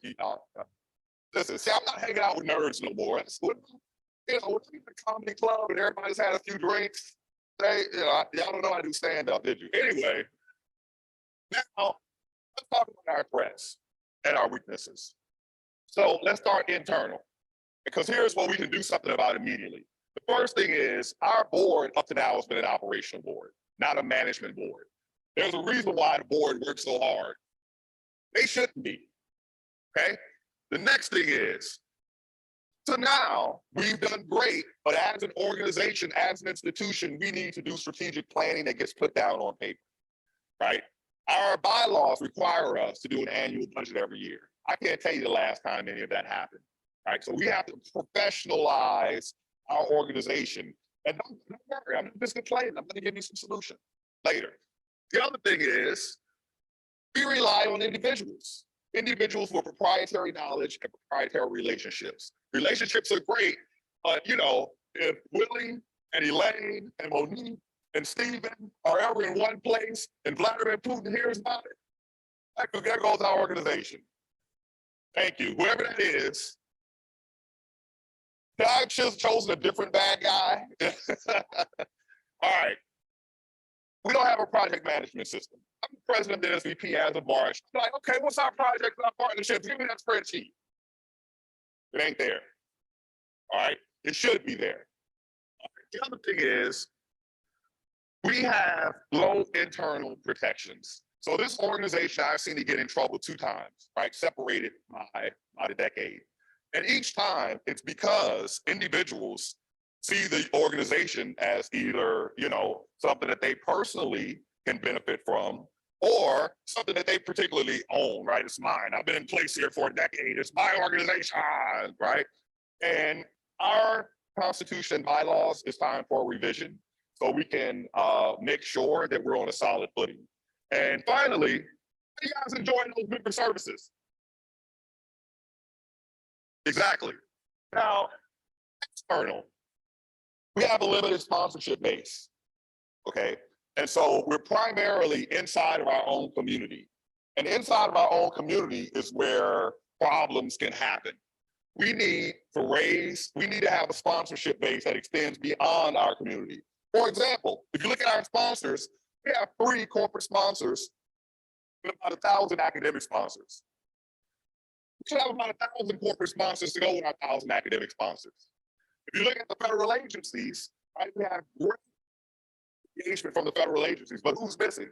Listen, see, I'm not hanging out with nerds no more. That's what, you know, we're in a comedy club and everybody's had a few drinks. They, you know, y'all don't know how to do stand-up, did you? Anyway, now let's talk about our threats and our weaknesses. So let's start internal, because here's what we can do something about immediately. The first thing is our board up to now has been an operational board, not a management board. There's a reason why the board works so hard. They shouldn't be, okay? The next thing is, so now we've done great, but as an organization, as an institution, we need to do strategic planning that gets put down on paper, right? Our bylaws require us to do an annual budget every year. I can't tell you the last time any of that happened, right? So we have to professionalize our organization. And don't worry, I'm not just complaining, I'm gonna give you some solution later. The other thing is, we rely on individuals with proprietary knowledge and proprietary relationships. Relationships are great, but you know, if Willie and Elaine and Monique and Stephen are ever in one place and Vladimir Putin hears about it, there goes our organization. Thank you, whoever that is. I've just chosen a different bad guy. All right. We don't have a project management system. I'm the president of the NSBP as of March. I'm like, okay, what's our project and our partnerships? Give me that spreadsheet. It ain't there. All right, it should be there. The other thing is, we have low internal protections. So this organization, I've seen it get in trouble 2 times, right? Separated by a decade. And each time it's because individuals see the organization as either, you know, something that they personally can benefit from or something that they particularly own, right? It's mine. I've been in place here for a decade. It's my organization, right? And our constitution and bylaws is time for a revision so we can make sure that we're on a solid footing. And finally, how you guys enjoying those member services? Exactly. Now, external. We have a limited sponsorship base, okay? And so we're primarily inside of our own community. And inside of our own community is where problems can happen. We need to have a sponsorship base that extends beyond our community. For example, if you look at our sponsors, we have 3 corporate sponsors and about 1,000 academic sponsors. We should have about 1,000 corporate sponsors to go with our 1,000 academic sponsors. If you look at the federal agencies, right, we have great engagement from the federal agencies, but who's missing?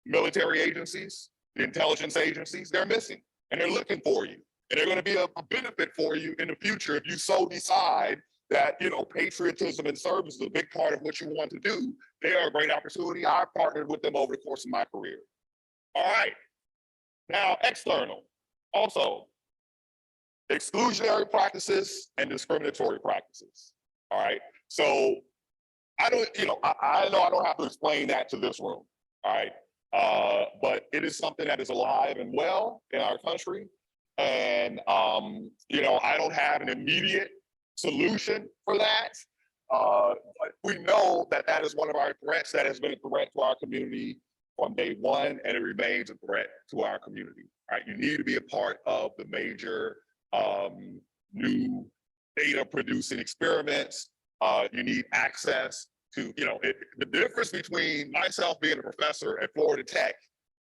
Military agencies, the intelligence agencies, they're missing, and they're looking for you. And they're going to be a benefit for you in the future if you so decide that, you know, patriotism and service is a big part of what you want to do. They are a great opportunity. I partnered with them over the course of my career. All right. Now, external. Also, exclusionary practices and discriminatory practices. All right. So I don't, I know I don't have to explain that to this room, all right? But it is something that is alive and well in our country. And, I don't have an immediate solution for that. But we know that that is one of our threats that has been a threat to our community from day one, and it remains a threat to our community, right? You need to be a part of the major new data producing experiments. You need access to, the difference between myself being a professor at Florida Tech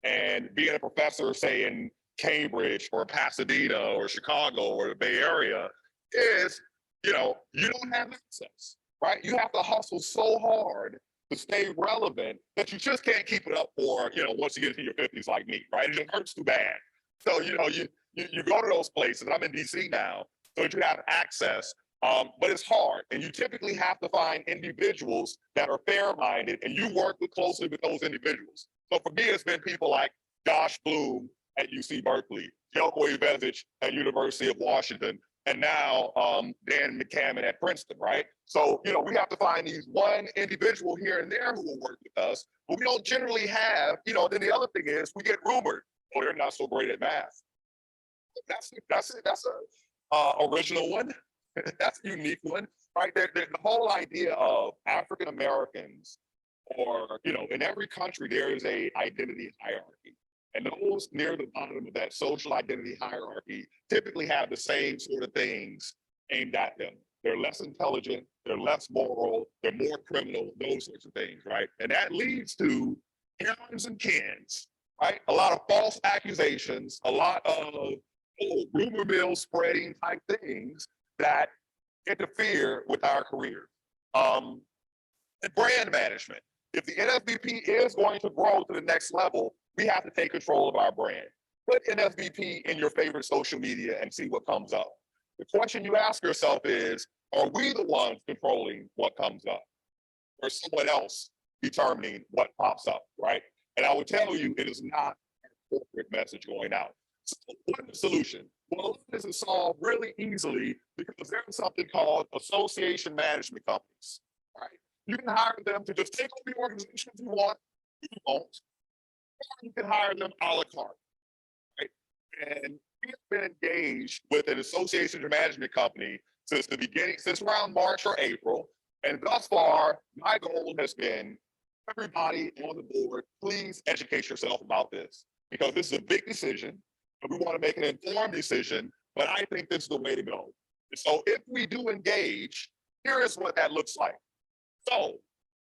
and being a professor, say, in Cambridge or Pasadena or Chicago or the Bay Area is, you don't have access, right? You have to hustle so hard to stay relevant that you just can't keep it up for, once you get into your 50s like me, right? It hurts too bad. So, you go to those places. I'm in DC now, so that you have access. But it's hard, and you typically have to find individuals that are fair-minded, and you work closely with those individuals. So for me, it's been people like Josh Bloom at UC Berkeley, Jelko Ivezic at University of Washington, and now Dan McCammon at Princeton, right? So, we have to find these one individual here and there who will work with us, but we don't generally have, then the other thing is we get rumored, oh, they're not so great at math. That's a original one. That's a unique one, right? The whole idea of African Americans, or, in every country, there is a identity hierarchy. And those near the bottom of that social identity hierarchy typically have the same sort of things aimed at them. They're less intelligent, they're less moral, they're more criminal, those sorts of things, right? And that leads to Karens and Kens, right? A lot of false accusations, a lot of rumor mill spreading type things that interfere with our career. And brand management. If the NSBP is going to grow to the next level, we have to take control of our brand. Put NSBP in your favorite social media and see what comes up. The question you ask yourself is, are we the ones controlling what comes up? Or someone else determining what pops up, right? And I would tell you, it is not a corporate message going out. So what is the solution? Well, this is solved really easily because there's something called association management companies, right? You can hire them to just take over the organization if you want, if you won't. Or you can hire them a la carte, right? And we've been engaged with an association management company since the beginning, since around March or April. And thus far, my goal has been, everybody on the board, please educate yourself about this, because this is a big decision. And we want to make an informed decision, but I think this is the way to go. So if we do engage, here is what that looks like. So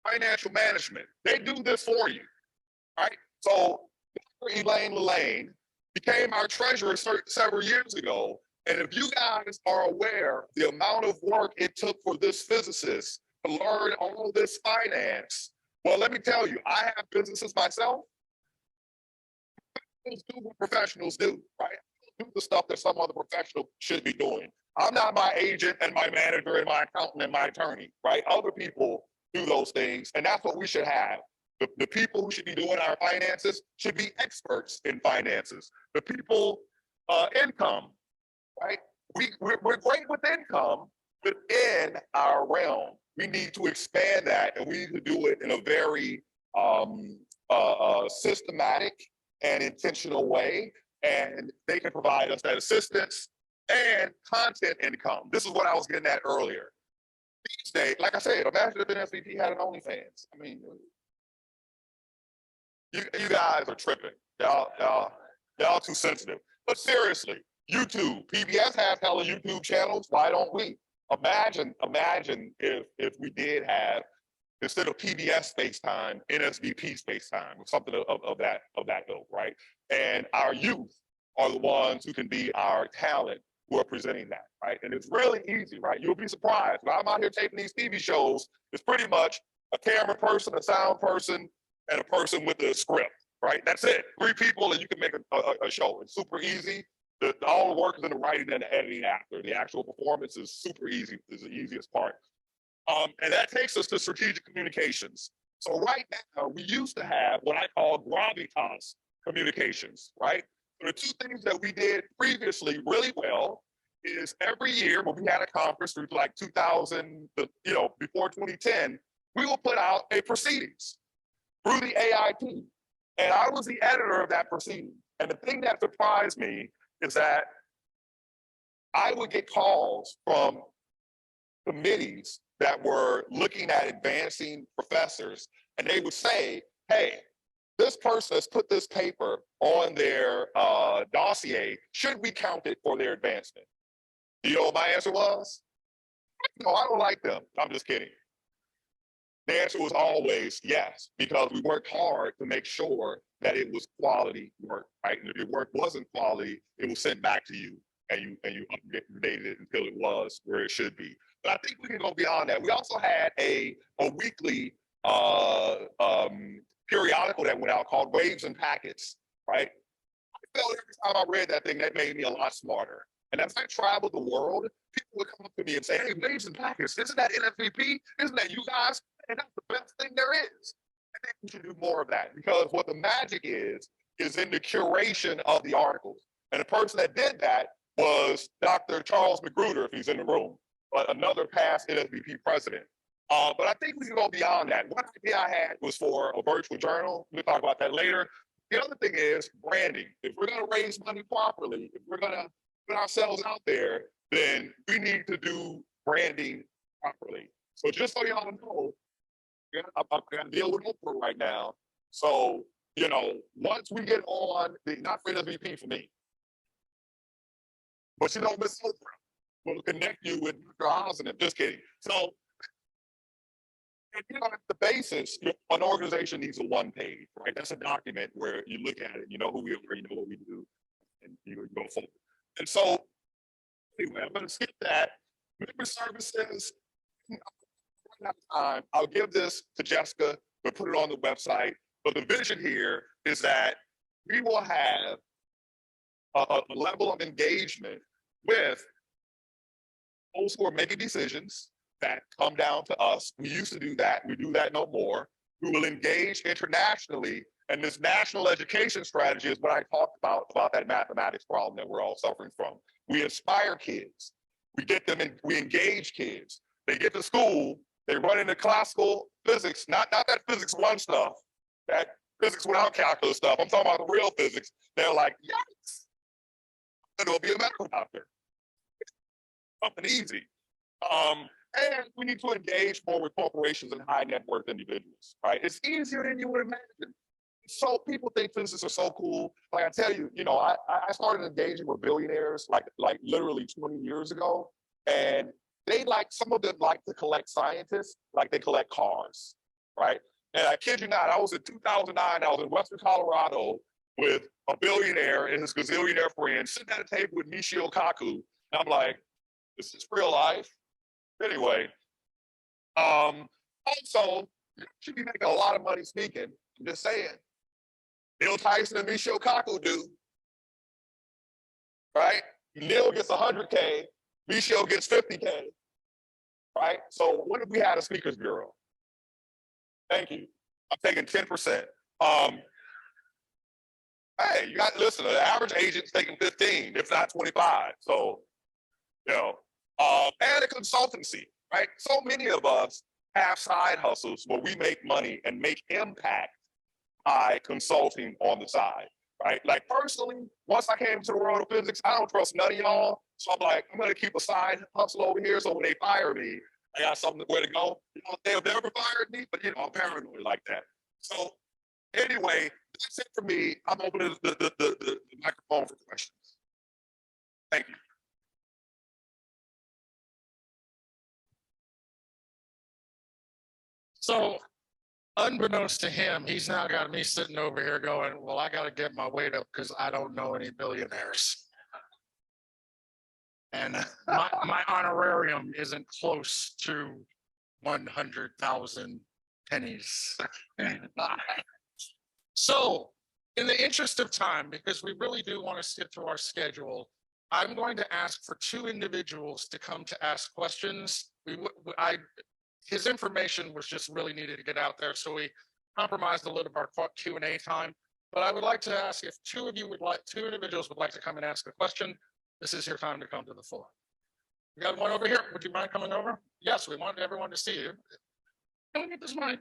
financial management, they do this for you, right? So Dr. Elaine Lane became our treasurer several years ago. And if you guys are aware the amount of work it took for this physicist to learn all this finance, well, let me tell you, I have businesses myself. Do what professionals do, right? Do the stuff that some other professional should be doing. I'm not my agent and my manager and my accountant and my attorney, right? Other people do those things, and that's what we should have. The people who should be doing our finances should be experts in finances. The people, income, right? We're great with income within our realm. We need to expand that, and we need to do it in a very systematic and intentional way, and they can provide us that assistance and content income. This is what I was getting at earlier. These days, like I said, imagine if an SVP had an OnlyFans. I mean, you guys are tripping. Y'all too sensitive. But seriously, YouTube, PBS has hella YouTube channels. Why don't we? Imagine if we did have, instead of PBS space time, NSBP space time, or something of that ilk, right? And our youth are the ones who can be our talent who are presenting that, right? And it's really easy, right? You'll be surprised. When I'm out here taping these TV shows, it's pretty much a camera person, a sound person, and a person with a script, right? That's it. 3 people and you can make a show. It's super easy. All the work is in the writing and the editing after. The actual performance is super easy, is the easiest part. And that takes us to strategic communications. So right now, we used to have what I call gravitas communications, right? So the 2 things that we did previously really well is every year when we had a conference through like 2000, before 2010, we will put out a proceedings through the AIP. And I was the editor of that proceeding. And the thing that surprised me is that I would get calls from committees that were looking at advancing professors, and they would say, hey, this person has put this paper on their dossier. Should we count it for their advancement? You know what my answer was? No, I don't like them. I'm just kidding. The answer was always yes, because we worked hard to make sure that it was quality work, right? And if your work wasn't quality, it was sent back to you and you updated it until it was where it should be. But I think we can go beyond that. We also had a weekly periodical that went out called Waves and Packets, right? I felt every time I read that thing, that made me a lot smarter. And as I traveled the world, people would come up to me and say, hey, Waves and Packets, isn't that NSVP? Isn't that you guys? And that's the best thing there is. I think we should do more of that, because what the magic is in the curation of the articles. And the person that did that was Dr. Charles Magruder, if he's in the room, another past NSVP president. But I think we can go beyond that. One idea I had was for a virtual journal. We'll talk about that later. The other thing is branding. If we're going to raise money properly, if we're going to put ourselves out there, then we need to do branding properly. So just so y'all know, I'm going to deal with Oprah right now. So, you know, once we get on the, not for NSVP for me, but you know, Miss Oprah will connect you with Dr. Osmond. Just kidding. So, you know, at the basis, an organization needs a one page, right? That's a document where you look at it, you know who we are, you know what we do, and you go forward. And so, anyway, I'm going to skip that. Member services. I'll give this to Jessica, but put it on the website. But the vision here is that we will have a level of engagement with those who are making decisions that come down to us. We used to do that. We do that no more. We will engage internationally. And this national education strategy is what I talked about that mathematics problem that we're all suffering from. We inspire kids. We get them in, we engage kids. They get to school, they run into classical physics, not that physics one stuff, that physics without calculus stuff. I'm talking about the real physics. They're like, yes, it'll be a medical doctor. Something easy. And we need to engage more with corporations and high net worth individuals, right? It's easier than you would imagine. So people think physicists are so cool. Like I tell you, you know, I started engaging with billionaires like literally 20 years ago. And they some of them like to collect scientists, like they collect cars, right? And I kid you not, I was in 2009, I was in Western Colorado with a billionaire and his gazillionaire friend sitting at a table with Michio Kaku. And I'm like, this is real life. Anyway, also, should be making a lot of money speaking. I'm just saying. Neil Tyson and Michio Kaku do. Right? Neil gets 100K, Michio gets 50K. Right? So what if we had a speakers bureau? Thank you. I'm taking 10%. Hey, you got to listen, the average agent's taking 15, if not 25. So, you know, and a consultancy, right? So many of us have side hustles where we make money and make impact by consulting on the side, right? Like personally, once I came to the world of physics, I don't trust none of y'all. So I'm like, I'm gonna keep a side hustle over here. So when they fire me, I got something where to go. You know, they've never fired me, but you know, I'm paranoid like that. So anyway, that's it for me. I'm opening the microphone for questions. Thank you. So unbeknownst to him, he's now got me sitting over here going, well, I got to get my weight up because I don't know any billionaires. And my honorarium isn't close to 100,000 pennies. So in the interest of time, because we really do want to skip through our schedule, I'm going to ask for two individuals to come to ask questions. His information was just really needed to get out there, so we compromised a little of our Q&A time. But I would like to ask if two individuals would like to come and ask a question. This is your time to come to the floor. We got one over here. Would you mind coming over? Yes, we want everyone to see you. Can we get this mic?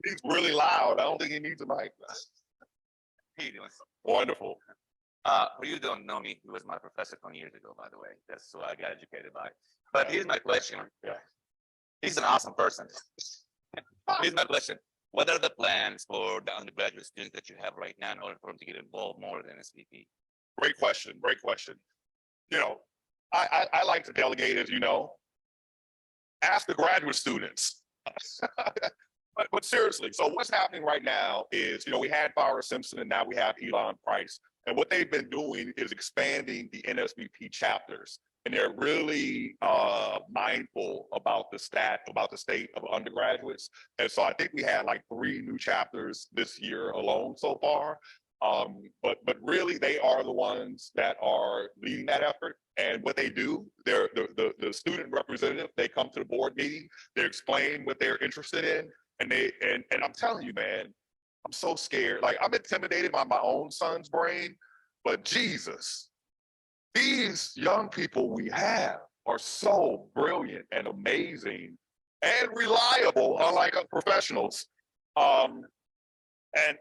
He's really loud. I don't think he needs a mic. How you doing? Wonderful. For you who don't know me, he was my professor 20 years ago, by the way. That's who I got educated by. But here's my question. Yeah. He's an awesome person. Here's my question. What are the plans for the undergraduate students that you have right now in order for them to get involved more than SVP? Great question. Great question. You know, I like to delegate, as you know. Ask the graduate students. But seriously, so what's happening right now is, you know, we had Farrah Simpson and now we have Elon Price. And what they've been doing is expanding the NSBP chapters. And they're really mindful about the state of undergraduates. And so I think we had like 3 new chapters this year alone so far. But really they are the ones that are leading that effort. And what they do, they're the student representative, they come to the board meeting, they explain what they're interested in. And I'm telling you, man, I'm so scared. Like I'm intimidated by my own son's brain, but Jesus, these young people we have are so brilliant and amazing and reliable, unlike us professionals. And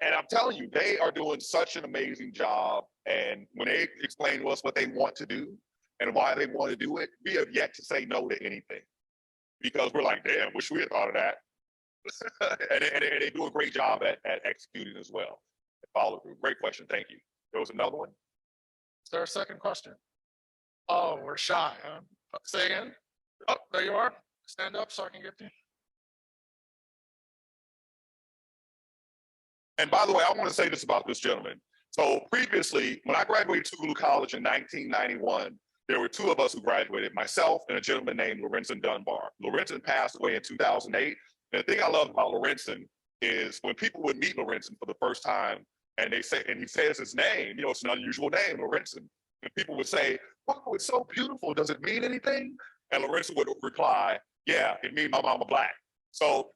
I'm telling you, they are doing such an amazing job. And when they explain to us what they want to do and why they want to do it, we have yet to say no to anything because we're like, damn, wish we had thought of that. and they do a great job at executing as well. Follow through. Great question. Thank you. There was another one. Is there a second question? Oh, we're shy, huh? Say again? Oh, there you are. Stand up so I can get you. And by the way, I want to say this about this gentleman. So previously, when I graduated Tougaloo College in 1991, there were 2 of us who graduated, myself and a gentleman named Lorenzen Dunbar. Lorenzen passed away in 2008. And the thing I love about Lorenzen is when people would meet Lorenzen for the first time and they say, and he says his name, you know, it's an unusual name, Lorenzen. And people would say, oh, it's so beautiful. Does it mean anything? And Lorenzen would reply, yeah, it means my mama black. So,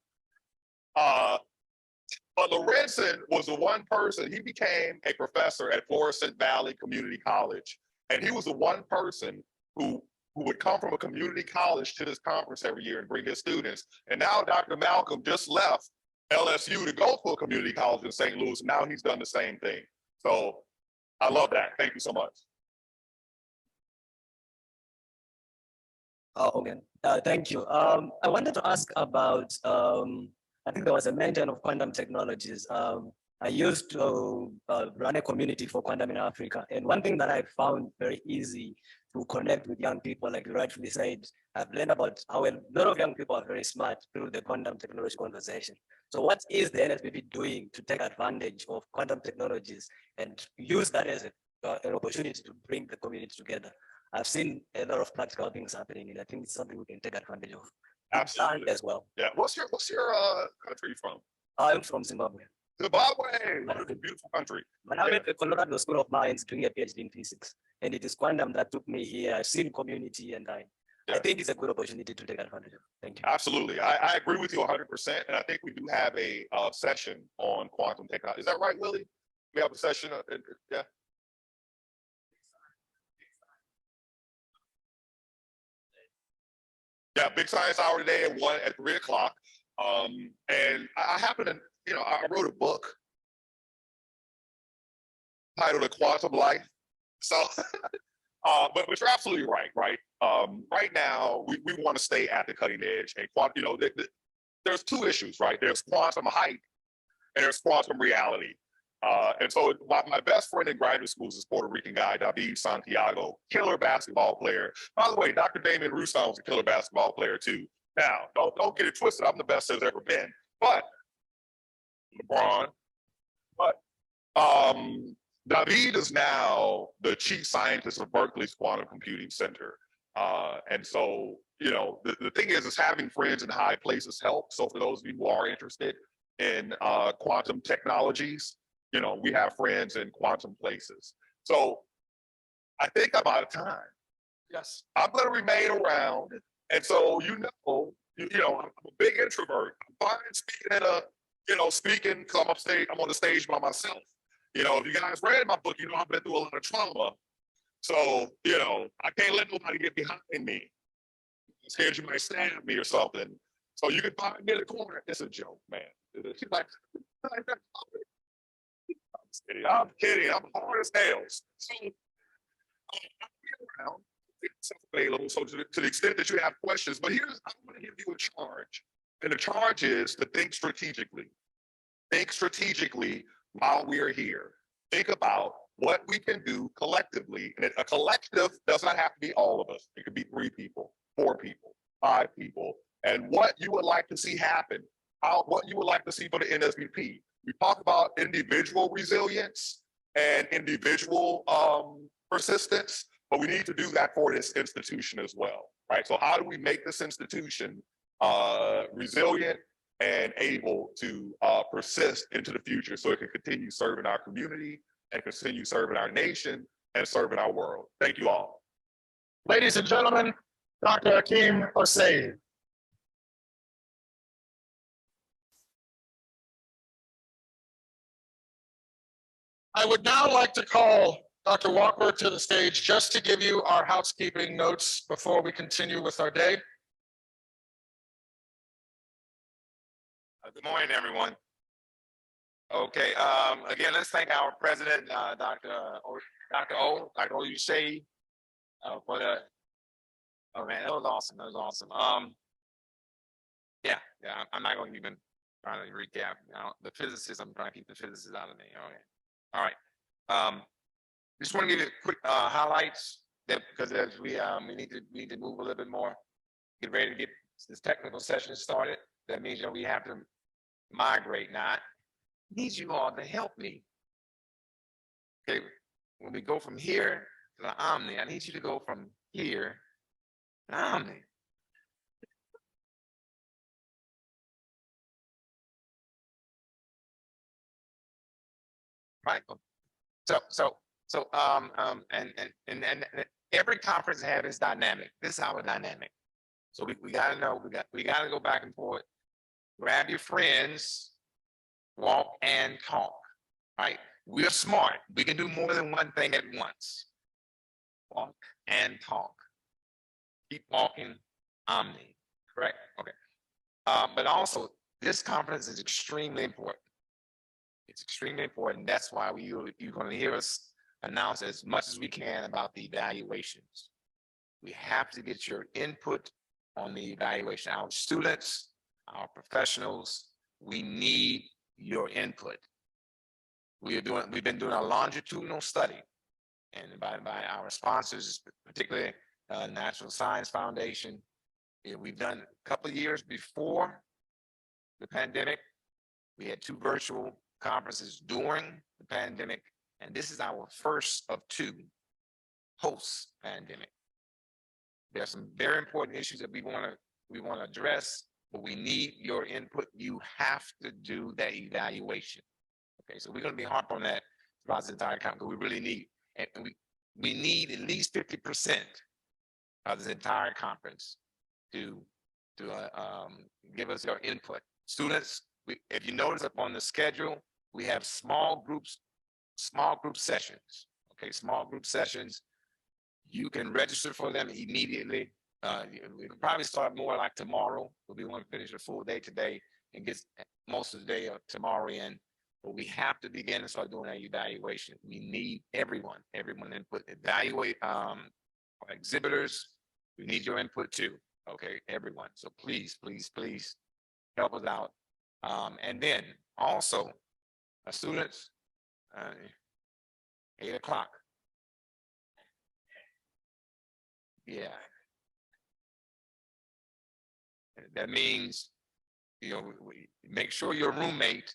but Lorenzen was the one person, he became a professor at Florissant Valley Community College. And he was the one person who would come from a community college to this conference every year and bring his students. And now Dr. Malcolm just left LSU to go to a community college in St. Louis. Now he's done the same thing. So I love that. Thank you so much. Okay, thank you. I wanted to ask about, I think there was a mention of quantum technologies. I used to run a community for quantum in Africa. And one thing that I found very easy to connect with young people, like you rightfully said, I've learned about how a lot of young people are very smart through the quantum technology conversation. So what is the NSBP doing to take advantage of quantum technologies and use that as an opportunity to bring the community together? I've seen a lot of practical things happening, and I think it's something we can take advantage of. Absolutely. As well. Yeah. What's your country from? I'm from Zimbabwe. Zimbabwe, what a beautiful country. But I went to Colorado School of Mines doing a PhD in physics, and it is quantum that took me here. I've seen community, and I think it's a good opportunity to take advantage of. Thank you. Absolutely. I agree with you 100%. And I think we do have a session on quantum technology. Is that right, Willie? We have a session. Yeah. Yeah, Big Science Hour today at 3 o'clock. And I happen to, you know, I wrote a book titled A Quantum Life. So, but you're absolutely right, right? Right now, we want to stay at the cutting edge. And you know, there's 2 issues, right? There's quantum hype and there's quantum reality. And so my best friend in graduate school is this Puerto Rican guy, David Santiago, killer basketball player. By the way, Dr. Damien Rousseau was a killer basketball player too. Now, don't get it twisted. I'm the best there's ever been. But LeBron, David is now the chief scientist of Berkeley's Quantum Computing Center. And so, you know, the thing is having friends in high places help. So for those of you who are interested in quantum technologies, you know, we have friends in quantum places. So I think I'm out of time. Yes. I'm going to remain around. And so, you know, I'm a big introvert. I'm fine speaking speaking because I'm on the stage by myself. You know, if you guys read my book, you know, I've been through a lot of trauma. So, you know, I can't let nobody get behind me. scared you might stab me or something. So you can find me in the corner. It's a joke, man. She's like, I'm kidding. I'm hard as hell. So, I'm around. It's available. So to the extent that you have questions, but here's, I'm going to give you a charge. And the charge is to think strategically. Think strategically while we're here. Think about what we can do collectively. And a collective does not have to be all of us. It could be 3 people, 4 people, 5 people. And what you would like to see happen, what you would like to see for the NSBP. We talk about individual resilience and individual persistence, but we need to do that for this institution as well, right? So how do we make this institution resilient and able to persist into the future so it can continue serving our community and continue serving our nation and serving our world? Thank you all. Ladies and gentlemen, Dr. Hakeem Osei. I would now like to call Dr. Walker to the stage just to give you our housekeeping notes before we continue with our day. Good morning, everyone. Okay, again, let's thank our president, Dr. Osei, for the, oh man, that was awesome. That was awesome. Yeah, I'm not going to even try to recap. The physicists, I'm trying to keep the physicists out of me. Okay. All right. Just want to give you quick highlights that because as we need to move a little bit more, get ready to get this technical session started. That means that we have to migrate now. I need you all to help me. Okay, when we go from here to the Omni, I need you to go from here to Omni. Right. And every conference has its dynamic. This is our dynamic. So we gotta know, we gotta go back and forth. Grab your friends, walk and talk. Right? We're smart. We can do more than one thing at once. Walk and talk. Keep walking, Omni. Correct? Okay. But also, this conference is extremely important. It's extremely important. That's why you're going to hear us announce as much as we can about the evaluations. We have to get your input on the evaluation. Our students, our professionals, we need your input. We've been doing a longitudinal study, and by our sponsors, particularly National Science Foundation. We've done a couple of years before the pandemic. We had 2 virtual conferences during the pandemic, and this is our first of 2 post-pandemic. There are some very important issues that we want to address, but we need your input. You have to do that evaluation. Okay, so we're going to be harping on that throughout the entire conference. We really need, and we need at least 50% of this entire conference to give us your input. Students, if you notice up on the schedule, we have small group sessions. Okay, small group sessions. You can register for them immediately. We'll probably start more like tomorrow, but we want to finish a full day today and get most of the day of tomorrow in. But we have to begin and start doing our evaluation. We need everyone input. Evaluate exhibitors. We need your input too. Okay, everyone. So please help us out. And then also, students, 8 o'clock. Yeah. That means, we make sure your roommate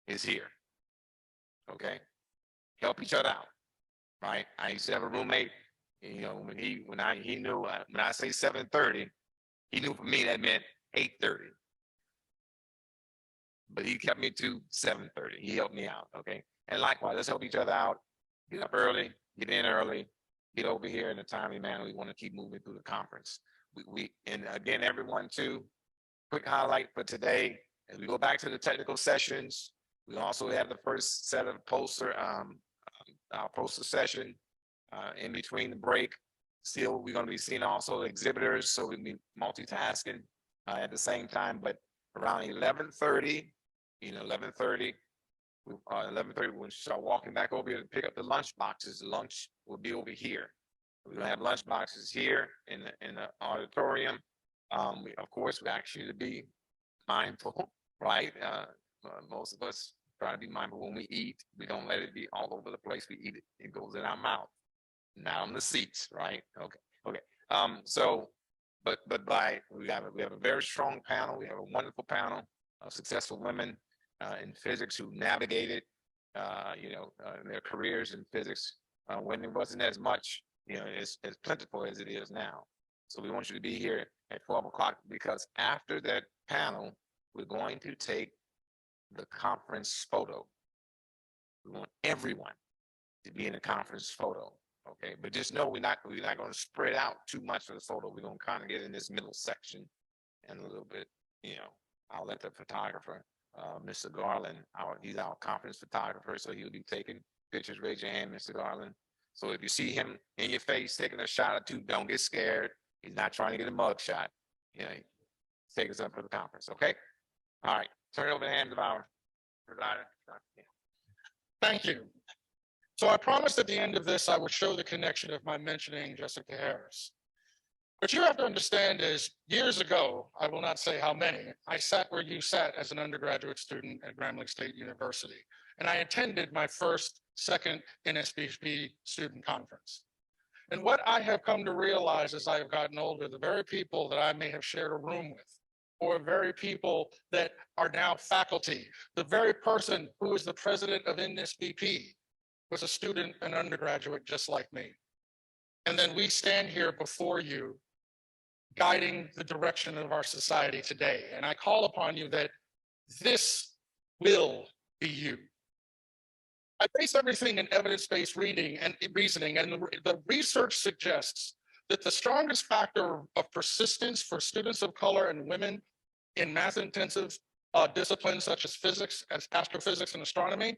is here. Okay. Help each other out. Right. I used to have a roommate, when I say 7:30, he knew for me that meant 8:30. But he kept me to 7:30. He helped me out. Okay. And likewise, let's help each other out. Get up early, get in early, get over here in a timely manner. We want to keep moving through the conference. And again, everyone too, quick highlight for today, as we go back to the technical sessions, we also have the first set of our poster session in between the break. Still, we're gonna be seeing also exhibitors, so we'll be multitasking at the same time, but around 11:30, 11:30. 11:30, when we start walking back over here to pick up the lunch boxes, lunch will be over here. We're gonna have lunch boxes here in the auditorium. Of course, we ask you to be mindful, right? Most of us try to be mindful when we eat. We don't let it be all over the place. We eat it, it goes in our mouth, not on the seats, right? Okay. So, but we have a very strong panel. We have a wonderful panel of successful women in physics who navigated, their careers in physics when it wasn't as much, as plentiful as it is now. So we want you to be here at 12 o'clock, because after that panel, we're going to take the conference photo. We want everyone to be in the conference photo, okay? But just know we're not going to spread out too much for the photo. We're going to kind of get in this middle section and a little bit, I'll let the photographer, Mr. Garland, he's our conference photographer, so he'll be taking pictures. Raise your hand, Mr. Garland. So if you see him in your face taking a shot or two, don't get scared. He's not trying to get a mug shot. Take us up for the conference, okay? All right, turn it over to the hands of our presider. Thank you. So I promised at the end of this, I would show the connection of my mentioning Jessica Harris. What you have to understand is, years ago, I will not say how many, I sat where you sat as an undergraduate student at Grambling State University, and I attended my second NSBP student conference. And what I have come to realize as I have gotten older, the very people that I may have shared a room with, or very people that are now faculty, the very person who is the president of NSBP was a student, an undergraduate just like me. And then we stand here before you, guiding the direction of our society today. And I call upon you that this will be you. I base everything in evidence-based reasoning, and the research suggests that the strongest factor of persistence for students of color and women in math-intensive disciplines such as physics, as astrophysics and astronomy,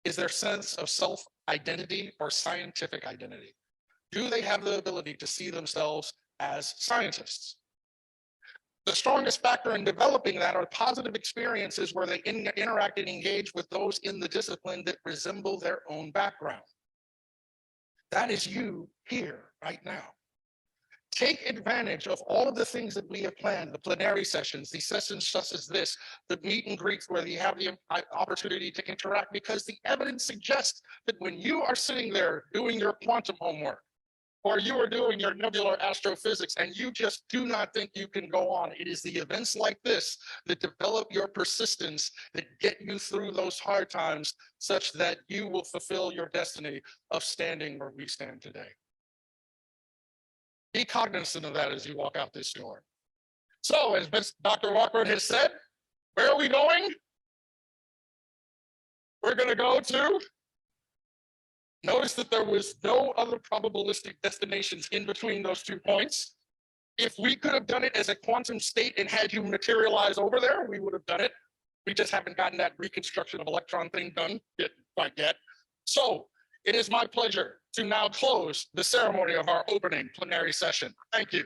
is their sense of self-identity or scientific identity. Do they have the ability to see themselves as scientists? The strongest factor in developing that are positive experiences where they interact and engage with those in the discipline that resemble their own background. That is you here right now. Take advantage of all of the things that we have planned, the plenary sessions, the sessions such as this, the meet and greets where you have the opportunity to interact, because the evidence suggests that when you are sitting there doing your quantum homework, or you are doing your nebular astrophysics and you just do not think you can go on, it is the events like this that develop your persistence, that get you through those hard times such that you will fulfill your destiny of standing where we stand today. Be cognizant of that as you walk out this door. So, as Dr. Rockford has said, where are we going? We're going to go to, notice that there was no other probabilistic destinations in between those 2 points. If we could have done it as a quantum state and had you materialize over there, we would have done it. We just haven't gotten that reconstruction of electron thing done quite yet. So it is my pleasure to now close the ceremony of our opening plenary session. Thank you.